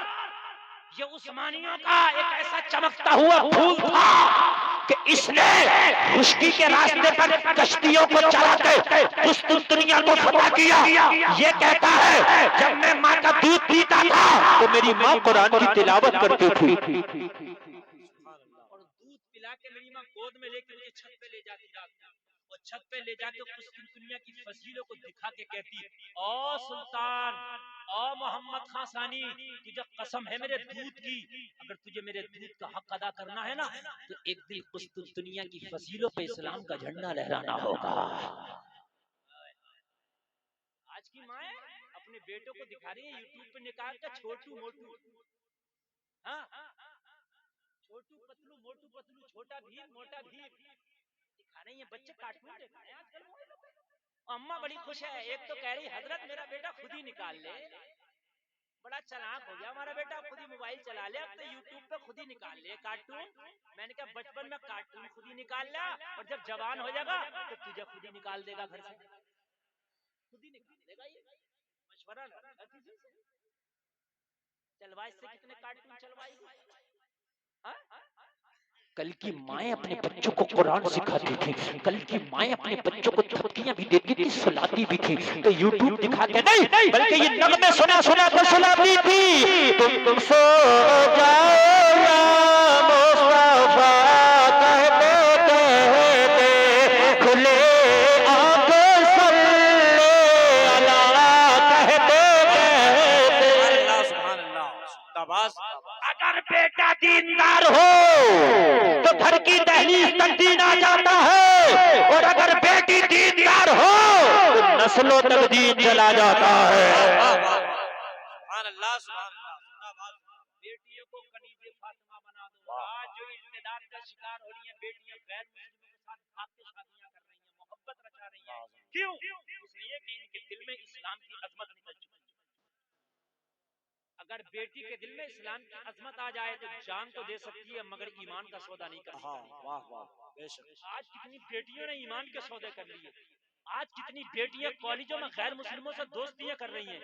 ये उस्मानियों का एक ऐसा चमकता हुआ फूल था कि इसने खुशकी के रास्ते पर कश्तियों को चलाते कुस्तुनतुनिया को फतह किया। ये कहता है जब मैं माँ का दूध पीता था तो मेरी माँ कुरान की तिलावत करती थी और दूध पिला के मेरी माँ गोद में लेकर मुझे छत पे ले जाती थी और छत पे ले जाके कुस्तुनतुनिया की फजीलों को दिखा के कहती, ओ सुल्तान, ओ मोहम्मद खान सानी, तुझे कसम है मेरे दूध की, अगर तुझे मेरे दूध का हक अदा करना है ना तो एक दिन कुस्तुनतुनिया की फजीलों पे इस्लाम का झंडा लहराना होगा। आज की माँ अपने बेटों को दिखा रही है यूट्यूब पे निकाल कर छोटू मोटू, हाँ छोटू पतलू मोटू पतलू, छोटा भीम मोटा भीम दिखा रही है। बच्चे कार्टून देख रहे हैं आजकल। अम्मा बड़ी खुश है, एक तो कह रही हजरत मेरा बेटा खुद ही निकाल ले, बड़ा चालाक हो गया हमारा बेटा, खुद ही मोबाइल चला ले, अब तो यूट्यूब पे खुद ही निकाल ले कार्टून। मैंने कहा बचपन में कार्टून खुद ही निकाल लिया और जब जवान हो जाएगा तो तुझे खुद ही निकाल देगा घर से, खुद ही निकाल देगा। ये मशवरा चलवा, इससे कितने कार्टून चलवाई। कल की माएँ अपने बच्चों को कुरान सिखाती थी, कल की माएँ अपने बच्चों को थप्पियां भी देती थी, सुलाती भी थी। तो यूट्यूब दिखाते नहीं बल्कि ये नगमे सुना सुना कर सुलाती थी। तुम सो जाओ या मुस्तफा कहते कहते, खुले आंखें सल्ले अला कहते कहते। अल्लाह सुभान अल्लाह, जिंदाबाद। अगर बेटा दीनदार हो तो घर की दहलीज तक दीन आ जाता है, और अगर बेटी दीनदार हो तो नस्लों तक दीन चला जाता है। सुभान अल्लाह, सुभान अल्लाह, जिंदाबाद। बेटियों को कनीज़े फातिमा बना दो। आज जो इर्तिदाद का शिकार हो रही हैं बेटियां, गैर मुस्लिमों के साथ भाग के शादियां कर रही हैं, मोहब्बत रचा रही हैं, क्यों? इसलिए कि इनके दिल में इस्लाम की अजमत निकल चुकी है। अगर बेटी के दिल में इस्लाम की अजमत आ जाए तो जान तो दे सकती है मगर ईमान का सौदा नहीं कर सकती। वाह वाह, बेशक। आज कितनी बेटियों ने ईमान के सौदे कर लिए, आज कितनी बेटियां कॉलेजों में गैर मुस्लिमों से दोस्तियां कर रही हैं।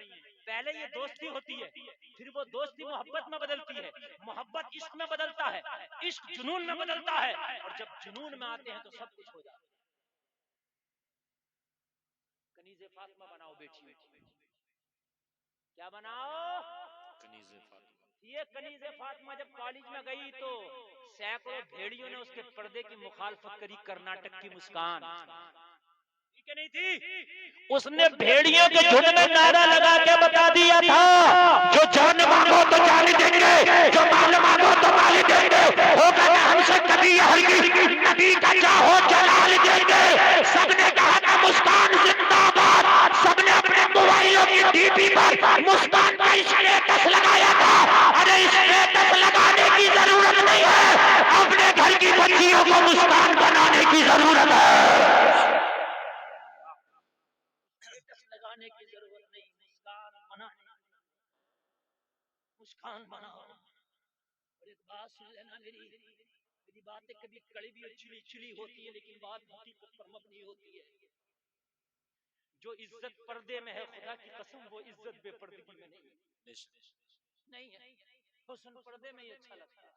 पहले ये दोस्ती होती है, फिर वो दोस्ती मोहब्बत में बदलती है, मोहब्बत इश्क में बदलता है, इश्क जुनून में बदलता है, और जब जुनून में आते हैं तो सब कुछ हो जाता है। कनीज़े फातिमा बनाओ बेटी, क्या बनाओ? कनीज़े फातिमा। ये कनीज़े फातिमा जब कॉलेज में गई तो सैकड़ों भेड़ियों ने उसके पर्दे की मुखालफत करी। कर्नाटक की मुस्कान ठीक है नहीं थी, उसने भेड़ियों के झुंड में नारा लगा के बता दिया था, जो जान मांगो तो जान देंगे, जो माल मांगो तो माल देंगे, होगा ना हमसे कभी हरगिज़, नबी का चाहो जलाल देंगे। सबने कहा था मुस्कान जिंदाबाद, सबने अपने मोबाइलों की डीपी पर मुस्कान का स्टेटस लगाया था। अरे स्टेटस लगाने की जरूरत नहीं है, अपने घर की बच्चियों को मुस्कान बनाने की जरूरत है। लगाने की जरूरत नहीं, मुस्कान बनाने, मुस्कान बनाओ। और एक बात सुन लेना, मेरी बातें कभी कड़वी और चिली चिली होती है, लेकिन बात हकीकत पर मबनी होती है। जो इज्जत पर्दे में है, खुदा की कसम वो इज्जत बेपर्दगी में नहीं है। हुस्न पर्दे में ही अच्छा लगता है,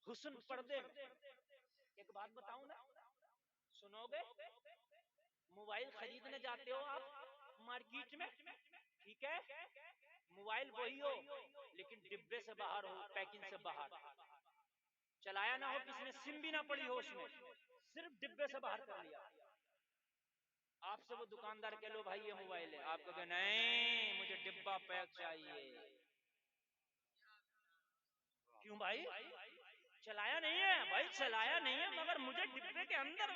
हुस्न पर्दे में। एक बात बताऊं ना, सुनोगे? मोबाइल खरीदने जाते हो आप मार्केट में, ठीक है, मोबाइल वही हो लेकिन डिब्बे से बाहर हो, पैकिंग से बाहर, चलाया ना हो, किसी ने सिम भी ना पड़ी हो उसमें, सिर्फ डिब्बे से बाहर कर लिया। आपसे वो दुकानदार कह लो भाई ये मोबाइल है, आप कहोगे नहीं मुझे डिब्बा पैक चाहिए। क्यों भाई? चलाया नहीं है भाई, चलाया नहीं है, मगर मुझे डिब्बे के अंदर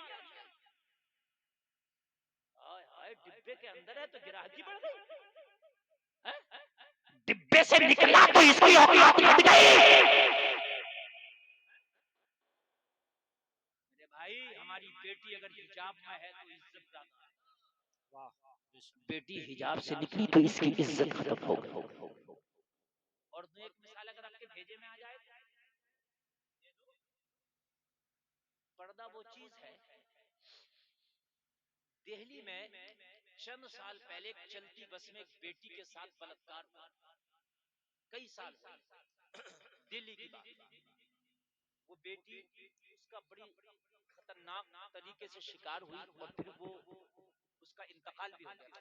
डिब्बे के अंदर है तो गिराकी बढ़ गई। डिब्बे से निकला तो इसकी औकात बढ़ गई। मेरे भाई, हमारी बेटी अगर हिजाब में है तो इज्जत ज्यादा है। वाह, बेटी हिजाब से निकली तो इसकी इज्जत खत्म हो गई। और दो एक मिसाल अगर आपके भेजे में आ जाए, पर्दा वो चीज है। दिल्ली में चंद साल पहले चलती बस में एक बेटी के साथ बलात्कार हुआ। कई साल दिल्ली की बात। वो बेटी उसका बड़ी खतरनाक तरीके से शिकार हुई और फिर वो उसका इंतकाल भी हो गया।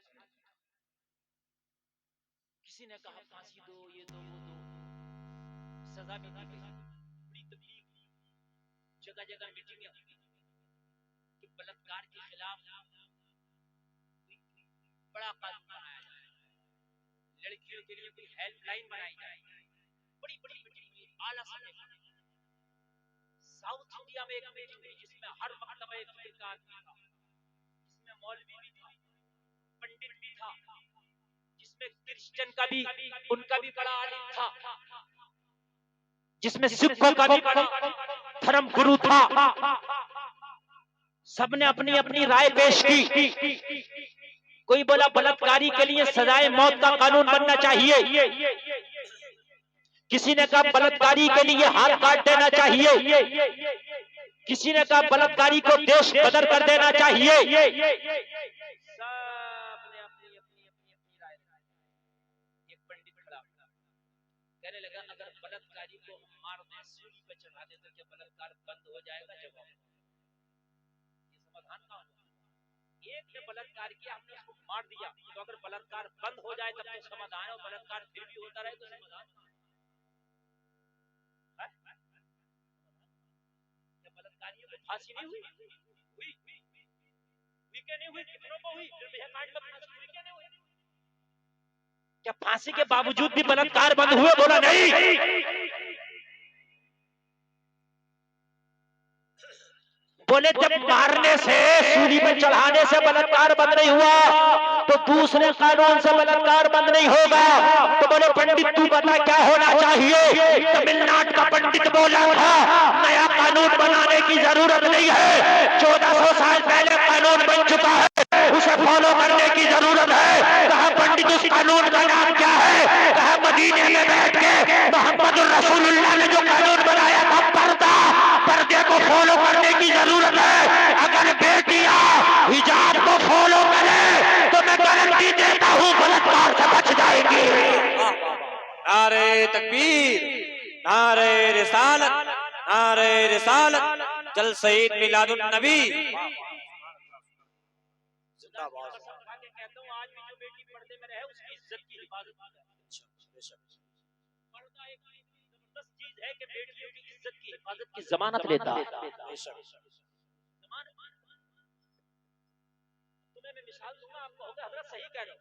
किसी ने कहा फांसी दो, ये दो, वो दो, सजा भी दी गई। बड़ी तकलीफ, जगह जगह मीटिंगें हुई कि बलात्कार के खिलाफ बड़ा कानून बनाया जाए, लड़कियों के लिए कोई हेल्पलाइन बनाई जाए। बड़ी बड़ी मीटिंग हुई, आला सतह। साउथ इंडिया में एक मीटिंग हुई जिसमें हर मकतबा एक फिक्र का आदमी था, जिसमें मौलवी भी था, पंडित भी था, जिसमें क्रिश्चियन का भी, उनका भी बड़ा आलिम था, जिसमें सिखों का भी बड़ा धर्म गुरु था। सबने अपनी अपनी राय पेश की। कोई बोला बलात्कारी के लिए सजाए मौत का कानून बनना चाहिए, किसी ने कहा बलात्कारी के लिए हाथ काट देना चाहिए, किसी ने कहा बलात्कारी को देश बदर कर देना चाहिए। सबने अपनी अपनी राय दी। एक पंडित खड़ा कहने लगा अगर बलात्कारी को हम मार दें, सूली पे चढ़ा दें तो क्या बलात्कार बंद हो जाएगा? जवाब, ये समाधान कहाँ हुआ? एक ने बलात्कार किया, हमने उसको मार दिया, तो अगर बलात्कार बंद हो जाए तब तो समाधान है, और बलात्कार फिर भी होता रहे तो समाधान है? क्या बलात्कारियों को फांसी नहीं हुई? हुई क्या नहीं हुई? कितनों को हुई? निर्भया कांड में फांसी हुई क्या नहीं हुई? क्या फांसी के बावजूद भी बलात्कार बंद हुए? बोला नहीं। बोले जब मारने से, सूली पर चढ़ाने से बलात्कार बंद नहीं हुआ तो दूसरे कानून से बलात्कार बंद नहीं होगा। तो बोले पंडित तू बता क्या होना चाहिए? तमिलनाडु का पंडित बोला था नया कानून बनाने की जरूरत नहीं है, 1400 साल पहले कानून बन चुका है, उसे फॉलो करने की जरूरत है। कहा पंडित उस कानून का नाम क्या है? कहा मदीने में बैठ के मोहम्मद रसूलुल्लाह ने जो कानून बनाया था पर्दा, पर्दे को फॉलो करने की जरूरत है। अगर बेटियां हिजाब को फॉलो करें तो मैं गारंटी देता हूँ बलात्कार से बच जाएगी। नारे तकबीर, नारे रिसालत, नारे रिसालत, जल शहीद मिलादुन नबी। जिंदाबाद। कहता हूँ आज भी जो बेटी पर्दे में रहे उसकी इज्जत की हिफाजत। पर्दा एक जबरदस्त चीज है कि बेटियों की इज्जत की हिफाजत की जमानत लेता है। तुम्हें मैं मिसाल दूंगा, आपको होगा हजरत सही कह रहे हो,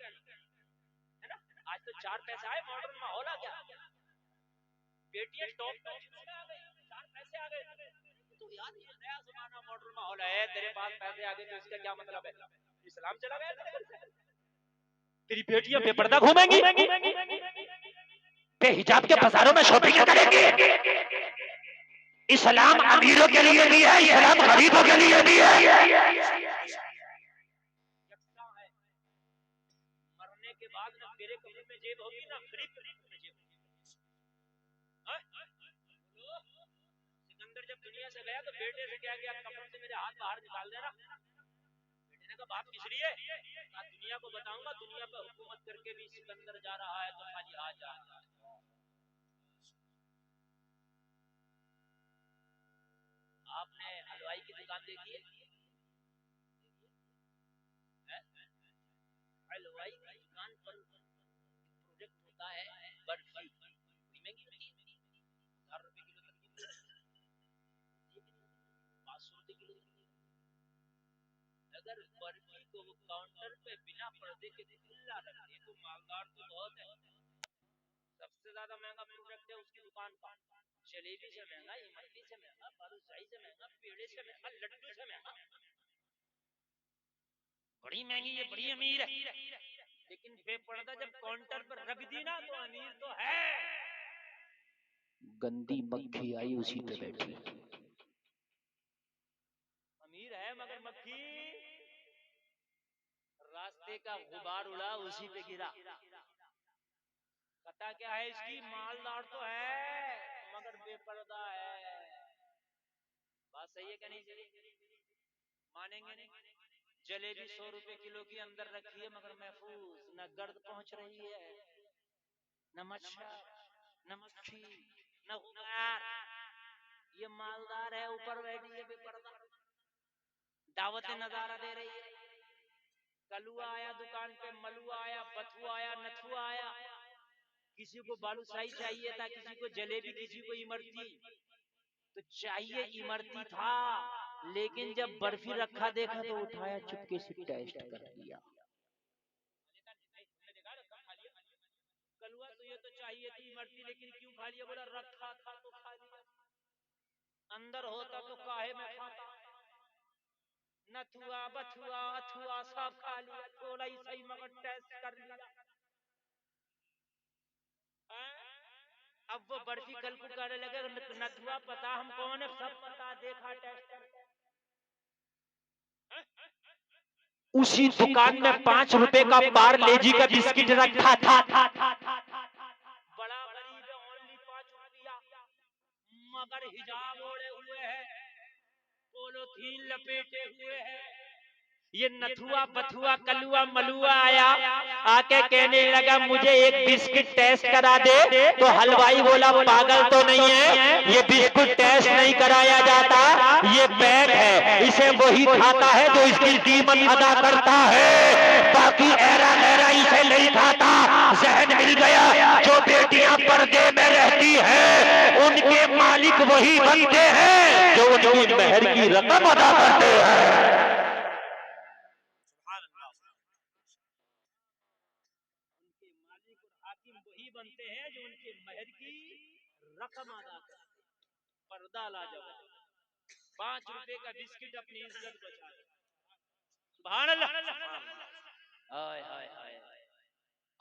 है ना? आज तो 4 पैसे आए, मॉडर्न माहौल आ गया, बेटियां टॉप में आ गई, 4 पैसे आ गए। तो यार ये नया जमाना मॉडर्न माहौल है, तेरे पास पैसे आ गए तो इसका क्या मतलब है? इस्लाम चला गया तेरे घर से? तेरी बेटियां बेपर्दा घूमेंगी, बेहिजाब के बाजारों में शॉपिंग करेंगी। इस्लाम अमीरों के लिए भी है, इस्लाम गरीबों के लिए भी है। मरने के बाद ना तेरे कब्र में जेब होगी ना गरीब में जेब होगी। सिकंदर जब दुनिया से गया तो बेटे से क्या किया? कब्र से मेरे हाथ बाहर निकाल देना। बेटे ने कहा बाप किस लिए? कहा दुनिया को बताऊंगा, दुनिया पर हुकूमत करके भी सिकंदर जा रहा है तो खाली हाथ जा रहा है। आपने हलवाई की दुकान देखी है? हलवाई की दुकान पर प्रोजेक्ट होता है बर्फी, महंगी मिलती है, 1000 रुपए किलो तक की, 500 रुपए किलो। अगर बर्फी को वो काउंटर पे बिना पर्दे के खुला रखे तो मालदार तो बहुत है। सबसे ज्यादा महंगा प्रोडक्ट है उसकी दुकान का, जलेबी से महंगा, इमरती से महंगा, बालूशाही से महंगा, पेड़े से महंगा, लड्डू से महंगा। बड़ी महंगी है, बड़ी अमीर है, लेकिन बेपर्दा जब काउंटर पर रख दी ना तो अमीर तो है। गंदी मक्खी आई उसी पे बैठी। अमीर है मगर मक्खी, रास्ते का गुबार उड़ा उसी पे गिरा। पता क्या है इसकी, मालदार तो है मगर बेपर्दा है। बात सही है क्या नहीं सही? मानेंगे नहीं? जलेबी 100 रुपए किलो की अंदर रखी है मगर महफूज, न गर्द पहुंच रही है, न मच्छर, न मक्खी, न गुबार। ये मालदार है, ऊपर बैठी है बेपर्दा, दावत नजारा दे रही है। कलुआ आया दुकान पे, मलुआ आया, बथुआ आया, नथुआ आया, किसी को बालूशाही चाहिए था, किसी को जलेबी, किसी को इमरती। तो चाहिए इमरती था, लेकिन जब बर्फी रखा देखा तो उठाया चुपके से टेस्ट कर लिया। कलुआ तो ये तो चाहिए थी इमरती, लेकिन क्यों खा लिया? बोला रखा था तो खा लिया, अंदर होता तो काहे में खाता। नथुआ, बथुआ, अथुआ सब खा लिया, थोड़ा ही सही मगर टेस्ट कर लिया। अब वो बर्फी कल को करने लगे, नथुआ पता हम कौन है, सब पता, देखा टेस्ट करके। उसी दुकान में 5 रुपए का पार्लेजी का बिस्किट रखा था। बड़ा गरीब है, ओनली 5 रुपया, मगर हिजाब ओढ़े हुए है, पोलोथीन लपेटे हुए है। ये नथुआ, बथुआ, कलुआ, मलुआ आया, आके कहने लगा मुझे एक बिस्किट टेस्ट करा दे। तो हलवाई बोला पागल तो नहीं है, ये बिस्कुट टेस्ट नहीं कराया जाता, ये बैग है, इसे वही खाता है जो इसकी कीमत अदा करता है, बाकी ऐरा गैरा इसे नहीं खाता। जहन मिल गया, जो बेटियां पर्दे में रहती है उनके मालिक वही बनते हैं जो उनकी मेहर की रकम अदा करते हैं। वही बनते हैं जो उनके महर की रकम अदा करते। पर्दा लाजवाब, 5 रुपए का बिस्किट अपनी इज्जत बचा ले। सुभान अल्लाह। हाय हाय हाय,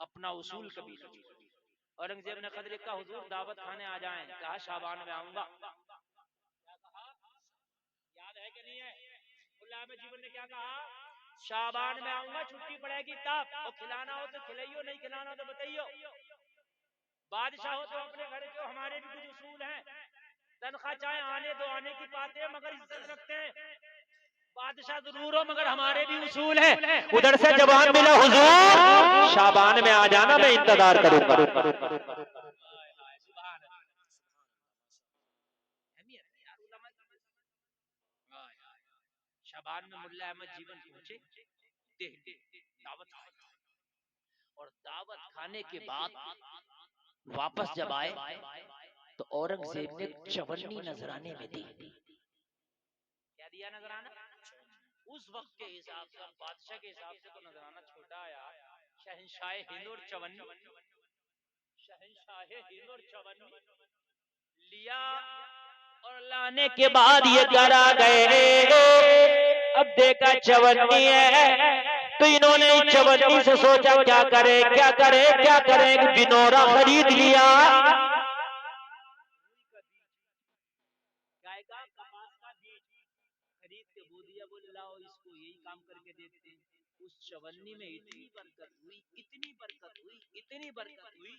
अपना उसूल कभी नहीं। औरंगजेब ने खत लिखा, हुजूर दावत खाने आ जाएं, कहा शाबान में आऊंगा। क्या कहा याद है कि नहीं है? मुल्ला अहमद जीवन ने क्या कहा? शाबान में आऊंगा, छुट्टी पड़ेगी तब, और खिलाना हो तो खिलाइयो, नहीं खिलाना हो तो बताइयो। बादशाह हो तो अपने घर के, हमारे भी कुछ उसूल हैं। तनख्वाह चाहे आने दो, आने की बातें हैं मगर इज्जत रखते हैं। बादशाह जरूर हो मगर हमारे भी उसूल हैं। उधर से जवाब मिला, हुजूर शाबान में आ जाना, मैं इंतजार करूंगा। शाबान में मुल्ला अहमद जीवन पहुंचे, दावत खाई, और दावत खाने के बाद वापस जब आए तो औरंगजेब ने चवन्नी नजराने में दी। क्या दिया नजराना? उस वक्त के हिसाब से, बादशाह के हिसाब से तो नजराना छोटा आया। शहंशाह हिंद और चवन्नी, शहंशाह हिंद और चवन्नी लिया, और लाने के बाद ये करा गए। अब देखा चवन्नी है तो इन्होंने चवन्नी से सोचा क्या करे क्या करे क्या करें, बिनौरा खरीद लिया। गाय का कपास का बीज खरीद के बो दिया, बोले लाओ इसको यही काम करके देखते हैं। उस चवन्नी में इतनी बरकत हुई, इतनी बरकत हुई, इतनी बरकत हुई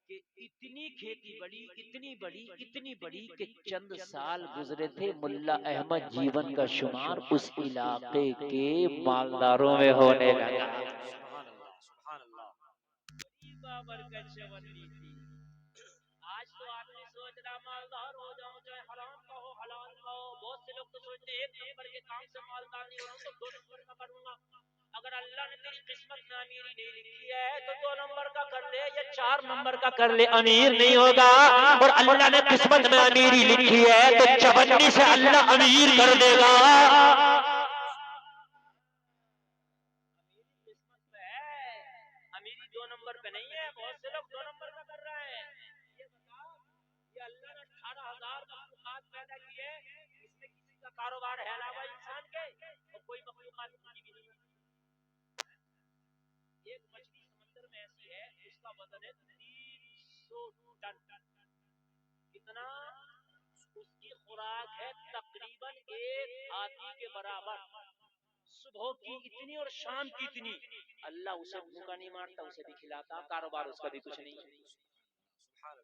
कि इतनी खेती बड़ी, इतनी बड़ी, इतनी बड़ी कि चंद साल गुजरे थे, मुल्ला अहमद जीवन का शुमार उस इलाके के मालदारों में होने लगा। सुभान अल्लाह, सुभान अल्लाह। बरकत चवन्नी थी। आज तो आदमी सोच रहा मालदार हो जाऊं, चाहे हराम का हो हलाल का हो। बहुत से लोग तो सोचते हैं 1 नंबर के काम से मालदार नहीं हो रहा तो 2 नंबर का करूंगा। अगर अल्लाह ने तेरी किस्मत में अमीरी नहीं लिखी है तो 2 नंबर का कर ले या 4 नंबर का कर ले, अमीर नहीं होगा। और अल्लाह ने किस्मत में अमीरी लिखी है तो चवन्नी से अल्लाह अमीर कर देगा। अमीरी 2 नंबर पे नहीं है, बहुत से लोग 2 नंबर का कर रहे हैं। ये बता, ये अल्लाह ने 18 हजार मखलूकात पैदा की है, इसमें किसी का कारोबार है अलावा इंसान के? और कोई मखलूकात की भी नहीं। एक मछली समंदर में ऐसी है, उसका वजन है 300 टन। कितना? उसकी खुराक है तकरीबन एक हाथी के बराबर। सुबह की इतनी और शाम की इतनी। अल्लाह उसे भूखा नहीं मारता, उसे भी खिलाता, कारोबार उसका भी कुछ नहीं। और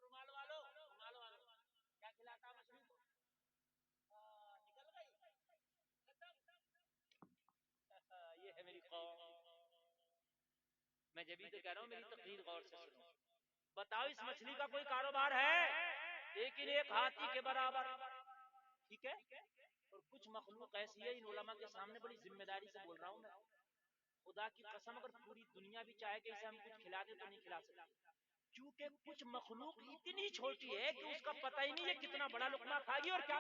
रुमाल वालों, क्या खिलाता मछली को? निकल गई, ये है मेरी कौम। मैं जब भी तो कह रहा हूँ मेरी तकरीर गौर से सुनो। बताओ इस मछली का कोई कारोबार है? लेकिन एक हाथी के बराबर। ठीक है। और कुछ मखलूक ऐसी है, इन उलमा के सामने बड़ी जिम्मेदारी से बोल रहा हूँ मैं, खुदा की कसम अगर पूरी दुनिया भी चाहे कि इसे हम कुछ खिला दे तो नहीं खिला सकते, क्योंकि कुछ मखलूक इतनी छोटी है कि उसका पता ही नहीं है कितना बड़ा लुकमा खाएगी और क्या।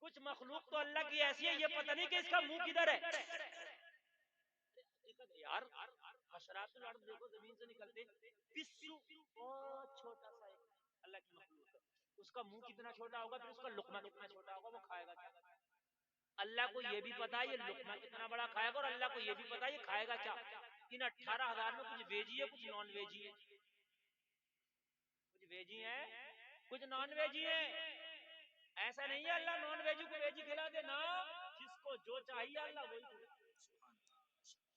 कुछ मखलूक तो अल्लाह की ऐसी है, ये पता नहीं कि इसका मुंह किधर है। यार हशरातुल अर्द देखो, जमीन से निकलते पिस्सू बहुत छोटा सा एक अल्लाह की मखलूक है, उसका मुंह कितना छोटा होगा, फिर उसका लुकमा कितना छोटा होगा, वो खाएगा क्या? अल्लाह को ये भी पता है ये लुकमा कितना बड़ा खाएगा, और अल्लाह को ये भी पता है ये खाएगा क्या। इन 18,000 में कुछ वेजी है, कुछ नॉन वेजी है, कुछ वेजी है, कुछ नॉन वेजी है। ऐसा नहीं है अल्लाह नॉन वेजी को वेजी खिला दे ना, जिसको जो चाहिए अल्लाह वही खिला।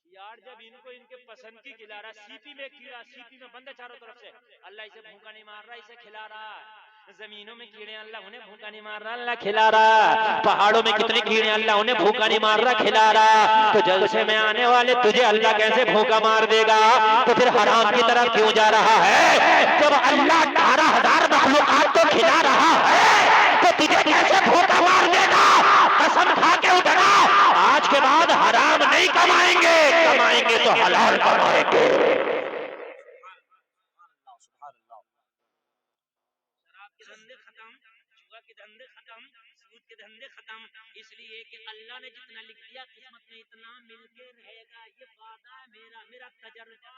यार जब इनको इनके पसंद की खिला रहा, सीपी में कीड़ा, सीपी में बंद है चारों तरफ से, अल्लाह इसे भूखा नहीं मार रहा, इसे खिला रहा है। जमीनों में कीड़े, अल्लाह उन्हें भूखा नहीं मार रहा, अल्लाह खिला रहा। पहाड़ों में कितने कीड़े, अल्लाह उन्हें भूखा नहीं मार रहा, खिला रहा। तो जलसे में आने वाले तुझे अल्लाह कैसे भूखा मार देगा? तो फिर हराम की तरफ क्यों जा रहा है? जब अल्लाह 18,000 मखलूकात को खिला रहा है तो तुझे कैसे भूखा मार देगा? कसम खा के उठना, आज के बाद हराम नहीं कमाएंगे, कमाएंगे तो हलाल कमाएंगे। शराब के धंधे खत्म, जुआ के धंधे खत्म, सूद के धंधे खत्म, इसलिए कि अल्लाह ने जितना लिख दिया किस्मत में इतना मिलके रहेगा। ये वादा है मेरा, मेरा तजर्बा।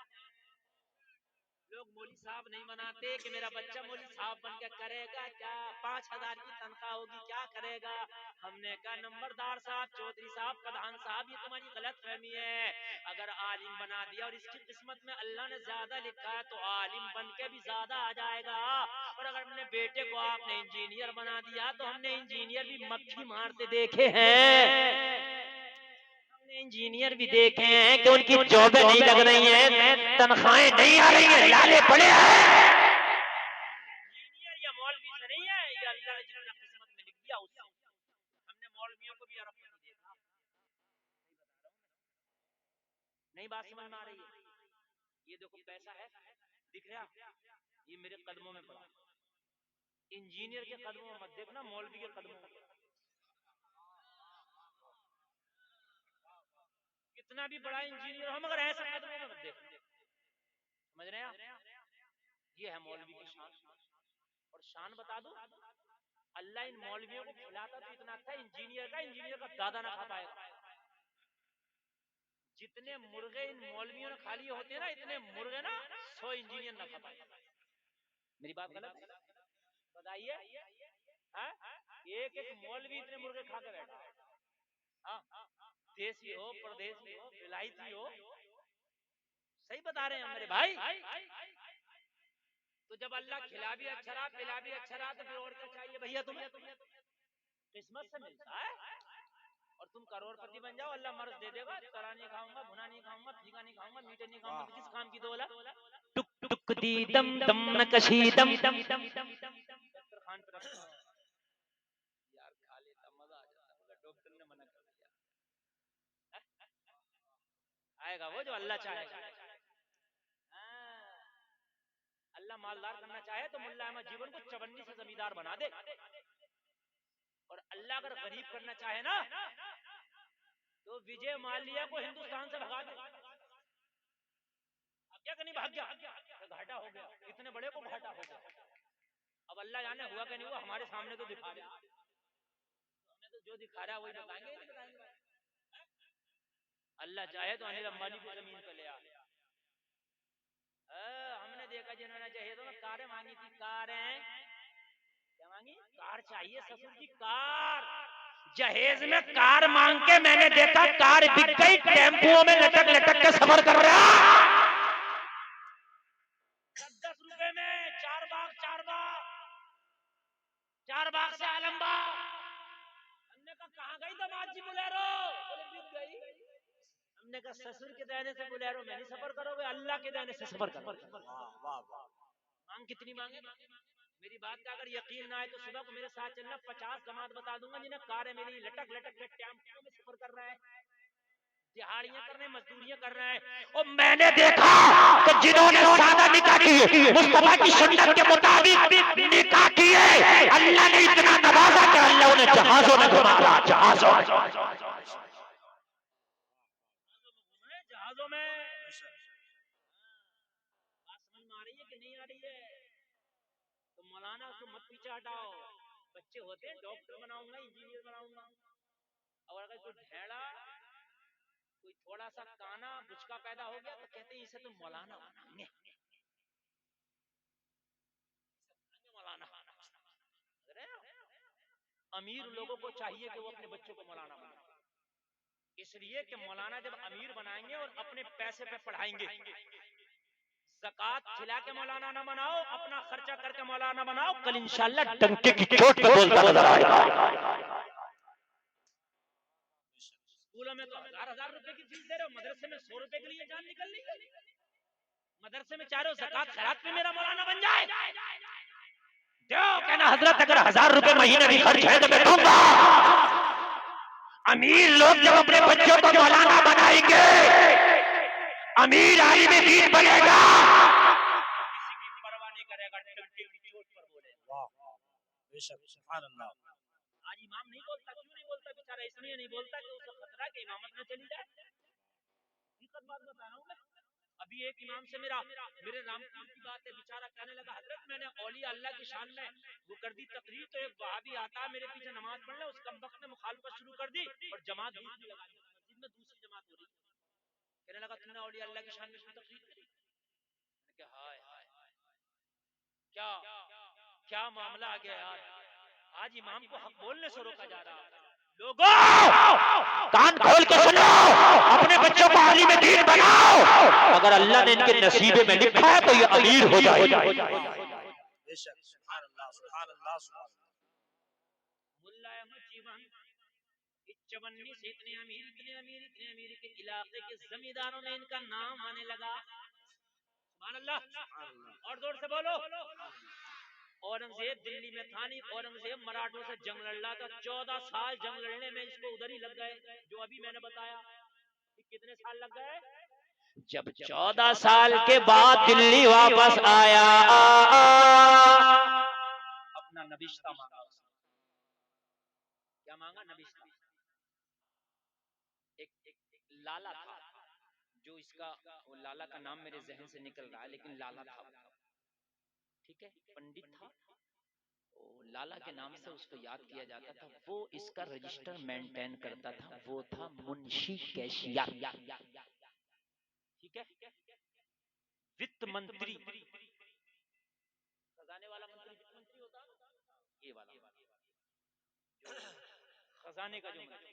लोग मौली साहब नहीं बनाते कि मेरा बच्चा मौली साहब बन के करेगा क्या, 5,000 की तनख्वाह होगी, क्या करेगा? हमने कहा नंबरदार साहब, चौधरी साहब, प्रधान साहब, ये तुम्हारी गलत फहमी है। अगर आलिम बना दिया और इसकी किस्मत में अल्लाह ने ज्यादा लिखा है तो आलिम बन के भी ज्यादा आ जाएगा। और अगर अपने बेटे को आपने इंजीनियर बना दिया तो हमने इंजीनियर भी मक्खी मारते देखे हैं, इंजीनियर भी देखे हैं कि उनकी जॉबें नहीं लग रही हैं, तनख्वाहें नहीं आ रही हैं, लाले पड़े हैं। इंजीनियर या मौलवी से नहीं है, ये अल्लाह ने जितना किस्मत में लिख दिया उससे। हमने मौलवियों को भी अरबपति देखा। नहीं बात समझ में आ रही है? ये देखो पैसा है, दिख रहा, ये मेरे कदमों में पड़ा। इंजीनियर के कदमों में मत देखना, मौलवी के कदमों में। कितना भी बड़ा इंजीनियर हो मगर ऐसा कदमों में मत देखना। समझ रहे हैं? ये है मौलवी की शान। और शान बता दो, अल्लाह इन मौलवियों को खिलाता तो इतना अच्छा, इंजीनियर का दादा ना खा पाएगा। जितने मुर्गे इन मौलवियों ने खा लिए होते हैं ना, इतने मुर्गे ना 100 इंजीनियर ना खा पाएगा। मेरी बात गलत है? बताइए। एक एक मौलवी इतने मुर्गे खा के बैठा है। हाँ, देसी हो, परदेसी हो, विलायती हो, सही बता रहे हैं मेरे भाई। तो जब अल्लाह खिला भी अच्छा रहा, पिला भी अच्छा रहा, तो फिर और क्या चाहिए भैया तुम्हें? किस्मत से मिलता है। और तुम करोड़पति बन जाओ, अल्लाह मर्ज दे देगा, तरा नहीं खाऊंगा, भुना नहीं खाऊंगा, फीका नहीं खाऊंगा, मीठे नहीं खाऊंगा, तो किस काम की दौला? टुक टुक दी दम दम न कशी दम दम दम दम खान पे रखता हूं। यार खा लेता, मजा आ जाता, मगर डॉक्टर ने मना कर दिया। आएगा वो जो अल्लाह चाहेगा। अल्लाह मालदार करना चाहे तो मुल्ला अहमद जीवन को चवन्नी से जमींदार बना दे, और अल्लाह अगर गरीब करना चाहे ना तो विजय माल्या को हिंदुस्तान से भगा दे। अब क्या करनी, भाग गया, घाटा हो गया, इतने बड़े को घाटा हो गया। अब अल्लाह जाने हुआ कि नहीं हुआ, हमारे सामने तो दिखा रहा, हमने तो जो दिखा रहा है वही बताएंगे। अल्लाह चाहे तो अनिल अंबानी को जमीन पे ले आ। हमने देखा जिन्होंने जहेजों में कारें मांगी थी, कारें क्या मांगी? कार चाहिए ससुर जी, कार। जहेज में कार मांग के मैंने देखा कार बिक गई, टेम्पुओं में लटक लटक के सफर कर रहा। 10 रुपए में चार बाग से आलमबाग। हमने कहा कहाँ गई दामाद जी बोलेरो? बोले बिक गई। हमने कहा ससुर के देने से बोलेरो में नहीं सफर करोगे, अल्लाह के देने से सफर करोगे। मांग कितनी मांगे? मेरी बात का अगर यकीन ना आए तो सुबह को मेरे साथ चलना, 50 जमात बता दूंगा जिन्हें कारें मिली, लटक लटक के टेम्पो में सफर कर रहा है, दिहाड़ियां कर रहे हैं, मजदूरियां कर रहे हैं। और मैंने देखा कि जिन्होंने सादा निकाह किए, मुस्तफा की सुन्नत के मुताबिक निकाह किए, अल्लाह ने इतना नवाजा कि अल्लाह उन्हें जहाजों में घुमाया, जहाजों में। बात समझ में आ रही है कि नहीं आ रही है? तो मौलाना उसको मत पीछे हटाओ। बच्चे होते हैं डॉक्टर बनाऊंगा, इंजीनियर बनाऊंगा, और अगर कोई ढेड़ा, कोई थोड़ा सा काना बुचका पैदा हो गया तो कहते हैं इसे तो मौलाना बनाएंगे। मौलाना अमीर लोगों को चाहिए कि वो अपने बच्चों को मौलाना बनाए, इसलिए कि मौलाना जब अमीर बनाएंगे और अपने पैसे पे पढ़ाएंगे, ज़कात खिला के मौलाना ना बनाओ, अपना खर्चा करके मौलाना बनाओ, कल इंशाल्लाह डंके की चोट पे बोलता नजर आएगा। स्कूलों में तो 1000 रुपए की फीस दे रहे हो, मदरसे में 100 रुपए के लिए जान निकल रही है। मदरसे में चाह रहे हो ज़कात खैरात में मेरा मौलाना बन जाए, दो कहना हजरत अगर 1000 रुपए महीने भी खर्च है तो मैं दूंगा। अमीर लोग जब अपने बच्चों को मौलाना बनाएंगे, अमीर आलिम दीन बनेगा, किसी की परवाह नहीं करेगा, टंके की चोट पर बोलेगा। बेशक, सुभान अल्लाह। आज इमाम नहीं बोलता, क्यों नहीं बोलता बेचारा? इसलिए नहीं बोलता कि उसको खतरा है कि इमामत में चली जाए। हकीकत बात बता रहा हूं मैं। अभी एक इमाम से मेरे रामपुर की बात है, बेचारा कहने लगा हजरत मैंने औलिया अल्लाह की शान में वो कर दी तकरीर, तो एक वहाबी आता है मेरे पीछे नमाज पढ़ने, उस कमबख्त ने मुखालफत शुरू कर दी और जमात दूसरी लगा दी, मस्जिद में दूसरी जमात हो रही। कहने लगा तुमने औलिया अल्लाह की शान में क्यों तकरीर करी? मैंने कहा हाय क्या क्या मामला आ गया यार, आज इमाम को हक बोलने से रोका जा रहा है। लोगों कान खोल के सुनो, अपने बच्चों को आलिम दीन बनाओ, अगर अल्लाह ने इनके नसीबे में लिखा है तो ये अमीर हो जाएगा। बेशक, सुभान अल्लाह, सुभान अल्लाह, सुभान अल्लाह। मुल्ला अहमद जीवन 55 से इतने अमीर के इलाके के जमींदारों में इनका नाम आने लगा। सुभान अल्लाह, और जोर से बोलो। औरंगजेब दिल्ली में था नहीं, औरंगजेब मराठों से जंग लड़ रहा था, 14 साल जंग लड़ने में इसको उधर ही लग गए, जो अभी मैंने बताया। कितने साल लग गए? जब 14 साल के बाद दिल्ली वापस आया, अपना नबिश्ता मांगा उसने। क्या मांगा? नबिश्ता। एक लाला था, जो इसका वो लाला का नाम मेरे जहन से निकल रहा है, लेकिन लाला था, ठीक है, पंडित था, लाला के नाम से उसको याद किया जाता था। वो इसका रजिस्टर मेंटेन करता था, वो था मुंशी कैशिया, ठीक है, वित्त मंत्री, खजाने वाला मंत्री, वित्त मंत्री होता ये वाला, खजाने का जो मंत्री।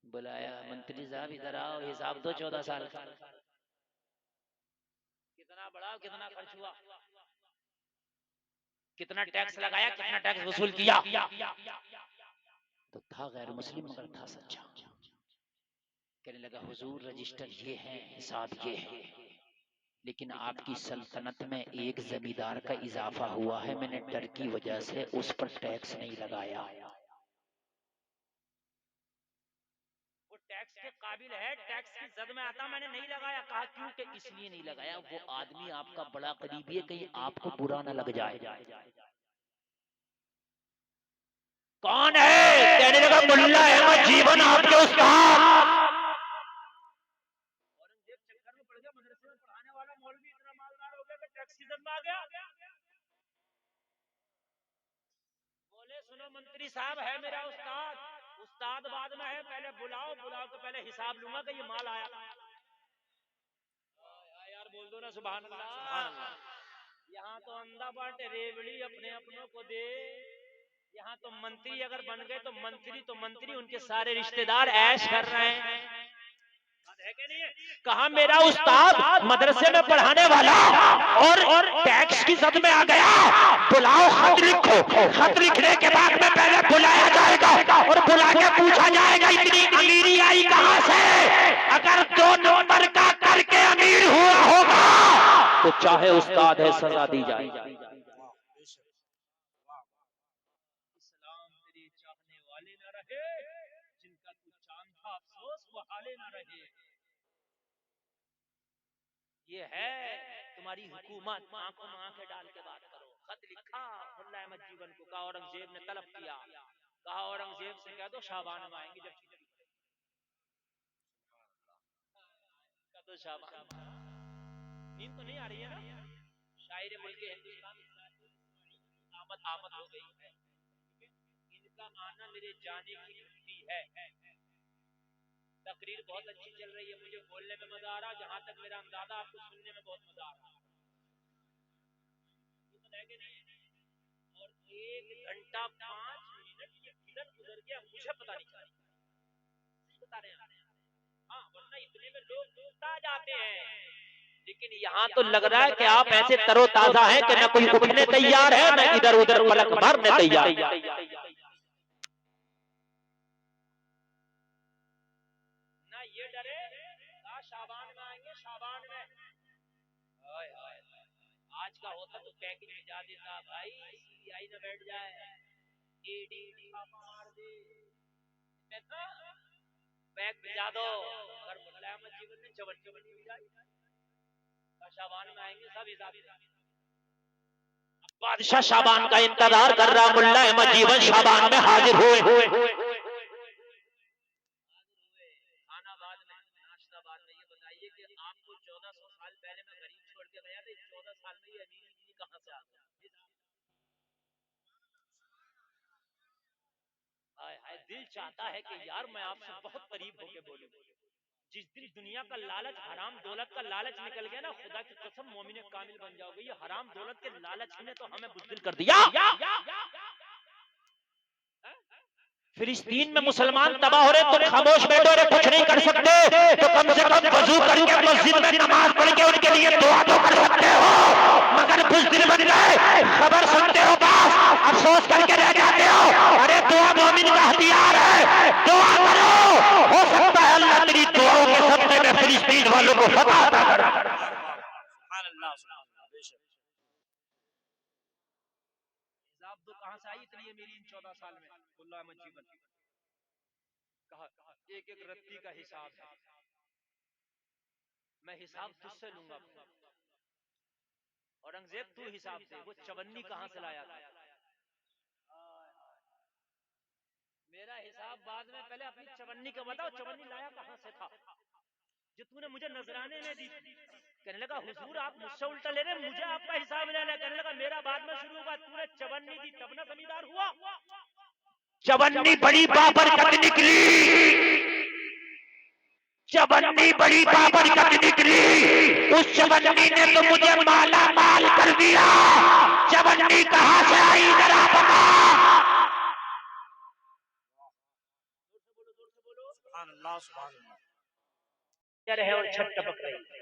बुलाया मंत्री साहब इधर आओ, हिसाब दो 14 साल का, कितना बढ़ा, कितना खर्च हुआ, कितना टैक्स लगाया, कितना टैक्स वसूल किया। तो था गैर मुस्लिम मगर था सच्चा। कहने लगा हुजूर रजिस्टर ये है, हिसाब ये है, लेकिन आपकी सल्तनत में एक जमींदार का इजाफा हुआ है, मैंने डर की वजह से उस पर टैक्स नहीं लगाया। वो टैक्स के काबिल है, टैक्स की जद में आता, मैंने नहीं लगाया। कहा क्यों? कि इसलिए नहीं लगाया, वो आदमी आपका बड़ा करीबी है, कहीं आपको बुरा ना लग जाए। कौन है? कहने लगा मुल्ला अहमद जीवन, आपके उस्ताद। औरंगजेब चक्कर में पड़ गया, मदरसे में पढ़ाने वाला मौलवी इतना मालदार हो गया कि टैक्स की जद में आ गया। बोले सुनो मंत्री साहब, है मेरा उस्ताद, उस्ताद बाद में है, पहले बुलाओ, बुलाओ तो पहले हिसाब लूंगा कि ये माल आया। यार बोल दो ना सुभान सुभान अल्लाह। अल्लाह। यहाँ तो अंधा बांटे रेवड़ी अपने अपनों को दे। यहाँ तो मंत्री अगर बन गए तो मंत्री उनके सारे रिश्तेदार ऐश कर रहे हैं। बात है कि नहीं है? कहा मेरा उस्ताद मदरसे में पढ़ाने वाला और टैक्स की जद में आ गया, बुलाओ खत लिखो। खत लिखने के बाद में पहले बुलाया जाएगा और बुला के पूछा जाएगा इतनी अमीरी आई कहां से। अगर 2 नंबर का करके अमीर हुआ होगा तो चाहे उस्ताद है सजा दी जाए। वाह, बेशक, वाह, इस्लाम तेरे चाहने वाले न रहे, जिनका तू चांद था अफसोस वो हाले न रहे। ये है तुम्हारी हुकूमत, आंखों में आंखें डाल के बात करो। खत लिखा मुल्ला अहमद जीवन को, कहा औरंगजेब ने तलब किया, कहा औरंगजेब से कह दो शाबान में आएंगे जब छुट्टी कह दो शाबान। नींद तो नहीं आ रही है ना? शायर मुल्क हिंदुस्तान आमद आमद हो गई है, इनका आना मेरे जाने की छुट्टी है। तकरीर बहुत अच्छी चल रही है, मुझे बोलने में मजा आ रहा, जहां तक मेरा अंदाजा आपको सुनने में बहुत मजा आ रहा है। और 1 घंटा 5 मिनट ये किधर गुजर गया मुझे पता नहीं चला। सही बता रहे हैं। हाँ, वरना इतने में लोग आ जाते हैं, लेकिन यहाँ तो लग रहा है कि आप ऐसे तरोताजा हैं कि न कोई उठने तैयार है, न इधर उधर पलक मारने तैयार। ना ये डरे शाबान में आएंगे, शाबान में। हाय हाय, आज का होता तो पैकेज भिजा देता भाई, सीबीआई न बैठ जाए, ईडी मार दे, बैग भिजा दो। अगर मुल्ला अहमद जीवन ने चवन्नी भिजाई, शाबान में आएंगे सब हिसाब। बादशाह शाबान का इंतजार कर रहा, मुल्ला अहमद जीवन शाबान में हाजिर हुए। खाना बाद में, नाश्ता बाद में। ये बताइए कि आपको 1400 साल पहले मैं गरीब छोड़ के गया था, 14 साल में ये अमीरी कहां से आ गया? हाय हाय, दिल चाहता है कि यार मैं आपसे बहुत करीब होके बोलूं। जिस दिन दुनिया का लालच, हराम दौलत का लालच निकल गया ना, खुदा की कसम मोमिन कामिल बन जाओगे। ये हराम दौलत के लालच ने तो हमें बुज़दिल कर दिया। फिलिस्तीन में मुसलमान तबाह हो रहे, तुम खामोश बैठो रे, कुछ नहीं कर सकते तो कम से कम वजू करके मस्जिद में नमाज पढ़ के उनके लिए दुआ तो कर सकते हो। मगर बुज़दिल बन गए, खबर सुनते हो बस अफसोस करके रह जाते हो। अरे दुआ मोमिन का हथियार है, दुआ करो, हो सकता है अल्लाह तेरी दुआओं के सदक़े में फिलिस्तीन वालों को फतह अता करे। सुभान अल्लाह, सुभान अल्लाह, बेशक। हिसाब तो कहां से आई इतनी अमीरी इन 14 साल में? मुल्ला अहमद जीवन कहा एक एक रत्ती का हिसाब है, मैं हिसाब तुझसे लूंगा। औरंगजेब तू हिसाब दे, वो चवन्नी कहां से लाया था? मेरा हिसाब बाद में, पहले अपनी चवन्नी का बताओ, चवन्नी लाया कहां से था जो तूने मुझे नजराने में दी? कहने लगा हुजूर आप मुझसे उल्टा ले रहे, मुझे आपका हिसाब लेना है। कहने लगा मेरा बाद में शुरू हुआ, तूने चवन्नी दी तब ना जमींदार हुआ। चवन्नी बड़ी बाबरकत निकली, चवन्नी बड़ी बाबरकत निकली, उस चवन्नी ने तो मुझे माला माल कर दिया। चवन्नी कहां से आई जरा बता। सुभान अल्लाह, सुभान अल्लाह। है और छत टपक रही है।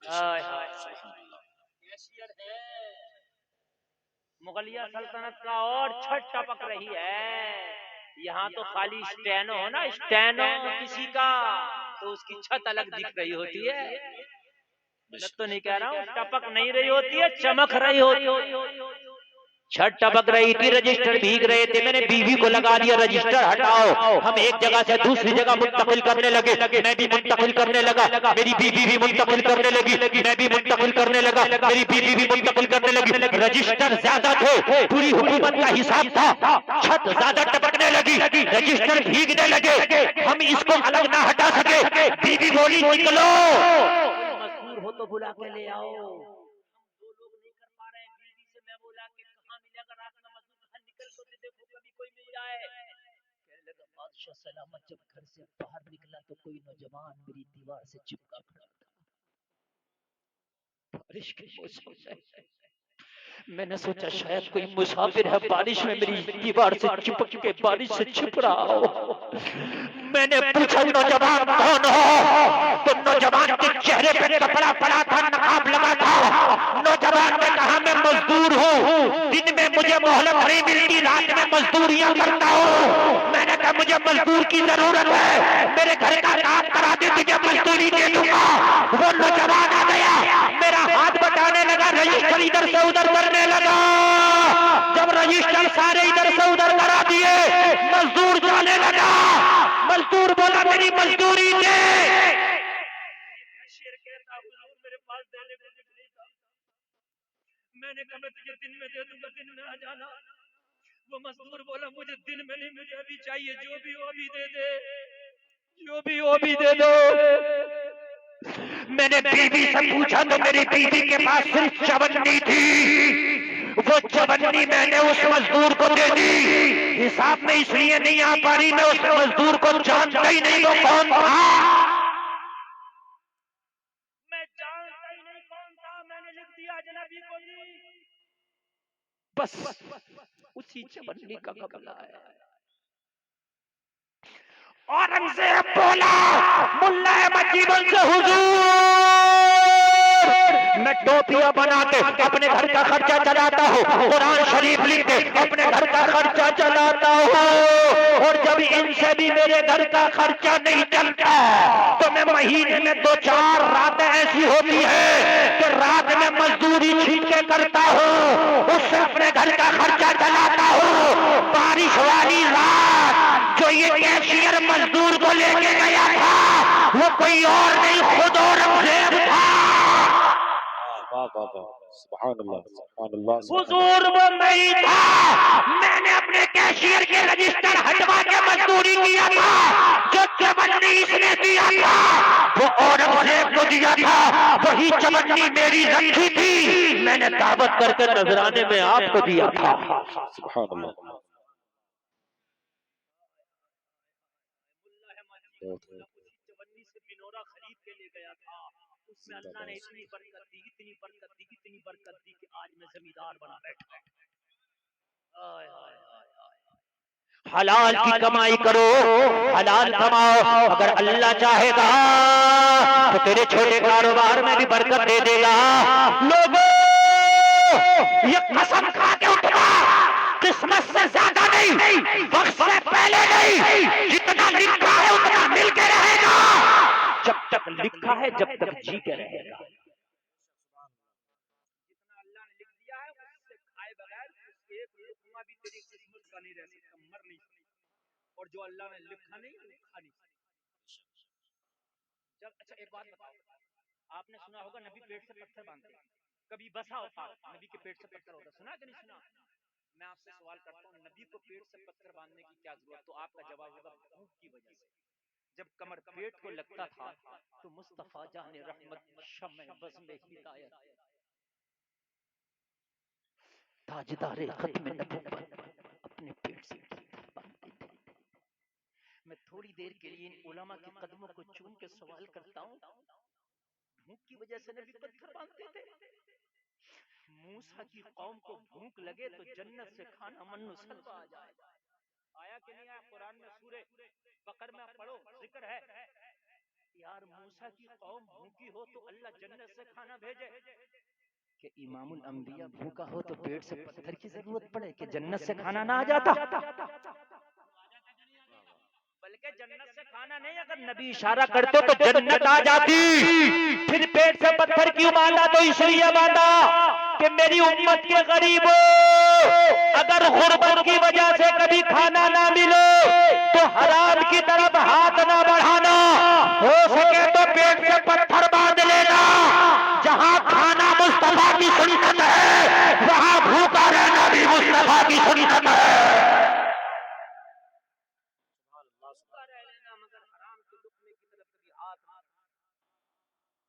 हाय हाय, कैशियर है मुगलिया सल्तनत का और छत टपक रही है। यहाँ तो खाली स्टेनो हो ना, स्टेनो किसी का तो उसकी छत अलग दिख रही होती है। गलत तो नहीं कह रहा हूँ, टपक नहीं रही होती है, चमक रही होती है। छत टपक रही थी, रजिस्टर भीग रहे थे, मैंने बीवी को लगा दिया रजिस्टर हटाओ। हम एक जगह से दूसरी जगह मुंतकिल करने लगे, मैं भी मुंतकिल करने लगा, मेरी बीवी भी मुंतकिल करने लगी, मैं भी मुंतकिल करने लगा, मेरी बीवी भी मुंतकिल करने लगी। रजिस्टर ज्यादा थे, पूरी हुकूमत का हिसाब था, छत ज्यादा टपकने लगी, रजिस्टर भीगने लगे, हम इसको अलग ना हटा सके। बीवी बोली निकलो, मजदूर हो तो बुला के ले आओ। बादशाह सलामत जब घर से बाहर निकला तो कोई नौजवान मेरी दीवार से चिपका खड़ा था। बारिश के मौसम में मैंने सोचा शायद कोई मुसाफिर है बारिश में मेरी दीवार से चिपक के बारिश से छिप रहा हो। मैंने पूछा नौजवान कौन हो, तो नौजवान के चेहरे पे कपड़ा पड़ा था, नकाब लगा था। नौजवान ने कहा मैं मजदूर हूँ, दिन में मुझे मोहलत नहीं मिलती, रात में मजदूरियां करता हूँ। मैंने कहा मुझे मजदूर की जरूरत है, मेरे घर का काम करा दे, तुझे मजदूरी दे दूंगा। वो नौजवान आ गया, मेरा हाथ बटाने लगा, रजिस्टर इधर से उधर करने लगा। जब रजिस्टर सारे इधर से उधर करा दिए, मजदूर जाने लगा। मजदूर बोला मेरी मजदूरी दे। शेर कहता हुजूर मेरे पास देने को कुछ नहीं था। मैंने कहा मैं तुझे दिन में दे दूंगा, दिन में आ जाना। वो मजदूर बोला मुझे दिन में नहीं, मुझे अभी चाहिए, जो भी हो अभी दे दे, जो भी हो अभी दे दो। मैंने बीवी से पूछा तो मेरी बीवी के पास सिर्फ चवन्नी थी। वो चवन्नी मैंने उस मजदूर को दे दी। हिसाब में इसलिए नहीं आ पा रही, मैं उस मजदूर को जानता ही नहीं वो कौन था। मैं जानता ही नहीं कौन था, मैंने लिख दिया जनाबी को दी। बस उसी चवन्नी का कमला है। औरंगजेब बोला मुल्ला अहमद जीवन से हुजूर मैं टोपियां बना के अपने घर का खर्चा चलाता हूँ, कुरान शरीफ लिख के अपने घर का खर्चा चलाता हूँ। और जब इनसे भी मेरे घर का खर्चा नहीं चलता तो मैं महीने में 2-4 रातें ऐसी होती है कि रात में मजदूरी छीन के करता हूँ, उससे अपने घर का खर्चा चलाता हूँ। बारिश वाली रात जो ये कैशियर मजदूर को लेके गया था वो कोई और नहीं, खुद औरंगजेब था। हुजूर वो नहीं था, मैंने अपने कैशियर के रजिस्टर हटवा के मजदूरी किया था। जो चवन्नी इसने दिया था वो औरंगजेब को दिया था, वही चवन्नी मेरी रखी थी, मैंने दावत करके नजराने में आपको दिया था। चवन्नी से बिनौरा खरीद के ले गया था, उसमें अल्लाह ने इतनी बरकत दी, इतनी बरकत दी, इतनी बरकत दी कि आज मैं जमींदार बना बैठा। आय हाय हाय हाय। हलाल की कमाई करो, हलाल कमाओ, अगर अल्लाह चाहेगा तो तेरे छोटे कारोबार में भी बरकत दे देगा। लोगों ये कसम खा के उठना, किस्मत से ज्यादा नहीं, वक्त से पहले नहीं, जितना लिखा है उतना मिल के रहेगा। जब तक लिखा है जब तक जी के रहेगा। जितना अल्लाह ने लिख दिया है उससे खाए बगैर एक लुकमा भी तेरी किस्मत का नहीं रह सकता, मर नहीं सकता। और जो अल्लाह ने लिखा नहीं वो खा नहीं सकता। जब अच्छा एक बात बताओ, आपने सुना होगा नबी पेट से पत्थर बांधते, कभी बसा औकात नबी के पेट से पत्थर होता, सुना कि नहीं सुना? मैं आपसे सवाल करता हूँ, नबी को पेट से पत्थर बांधने की क्या जरूरत? तो आपका जवाब होगा भूख की वजह से। जब कमर पेट को लगता था तो मुस्तफा जाने रहमत शम्मे बज़ में हिदायत ताजदारे खत्म नबुव्वत अपने पेट से बांधते थे। मैं थोड़ी देर के लिए इन उलमा के कदमों को चूम के सवाल करता हूँ, भूख की वजह से नबी पत्थर बांधते थे? मूसा की कौम को भूख लगे तो जन्नत से खाना मन्नु सलवा आ जाए, आया कि नहीं आया? कुरान में सूरे बकर में पढ़ो, जिक्र है यार मूसा की कौम भूखी हो तो अल्लाह जन्नत से खाना भेजे। कि इमामुल अंबिया भूखा हो तो पेट से पत्थर की जरूरत पड़े कि जन्नत से खाना ना आ जाता? बल्कि जन्नत से खाना नहीं, अगर नबी इशारा करते तो जन्नत आ जाती। फिर पेट से पत्थर क्यों बांधा? तो इसलिए बांधा कि मेरी उम्मत के गरीबों, अगर गुर्बत की वजह से कभी खाना ना मिले तो हराम की तरफ हाथ ना बढ़ाना, हो सके तो पेट से पत्थर बांध लेना। जहां खाना मुस्तफा की सुन्नत है वहां भूखा रहना भी मुस्तफा की सुन्नत है। मगर हराम के लुकमे की तरफ कभी हाथ ना।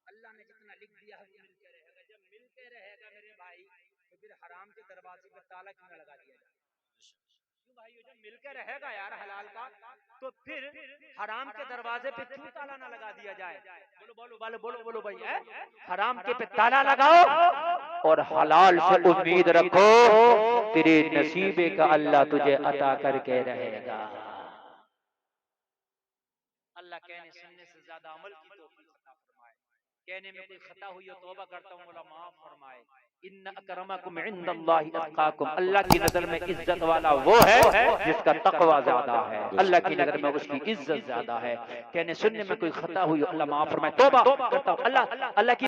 अल्लाह ने जितना लिख दिया है वो मिलके रहेगा। जब मिलके रहेगा मेरे भाई तो फिर हराम के दरवाजे पर ताला क्यों ना लगा दिया जाए? क्यों भाई? भाइयों जब मिलकर रहेगा यार हलाल का, तो फिर हराम के दरवाजे पे क्यों ताला ना लगा दिया जाए? बोलो बोलो बोलो बोलो बोलो भाई, हराम के पे ताला लगाओ और हलाल से उम्मीद रखो, तेरे नसीबे का अल्लाह तुझे अता करके रहेगा। अल्लाह कहने सुनने से ज्यादा अमल की तौफीक अता फरमाए। कहने में कोई खता हुई हो तौबा करता हूँ, मौला माफ फरमाए। इन्ना अकरमकुम इंदल्लाहि अत्काकुम, अल्लाह की नजर में इज्जत वाला वो है जिसका तकवा ज्यादा है, अल्लाह की नजर में उसकी इज्जत ज्यादा है। कहने सुनने में कोई खता हुई हो अल्लाह माफ फरमाए, तौबा करता हूँ, अल्लाह की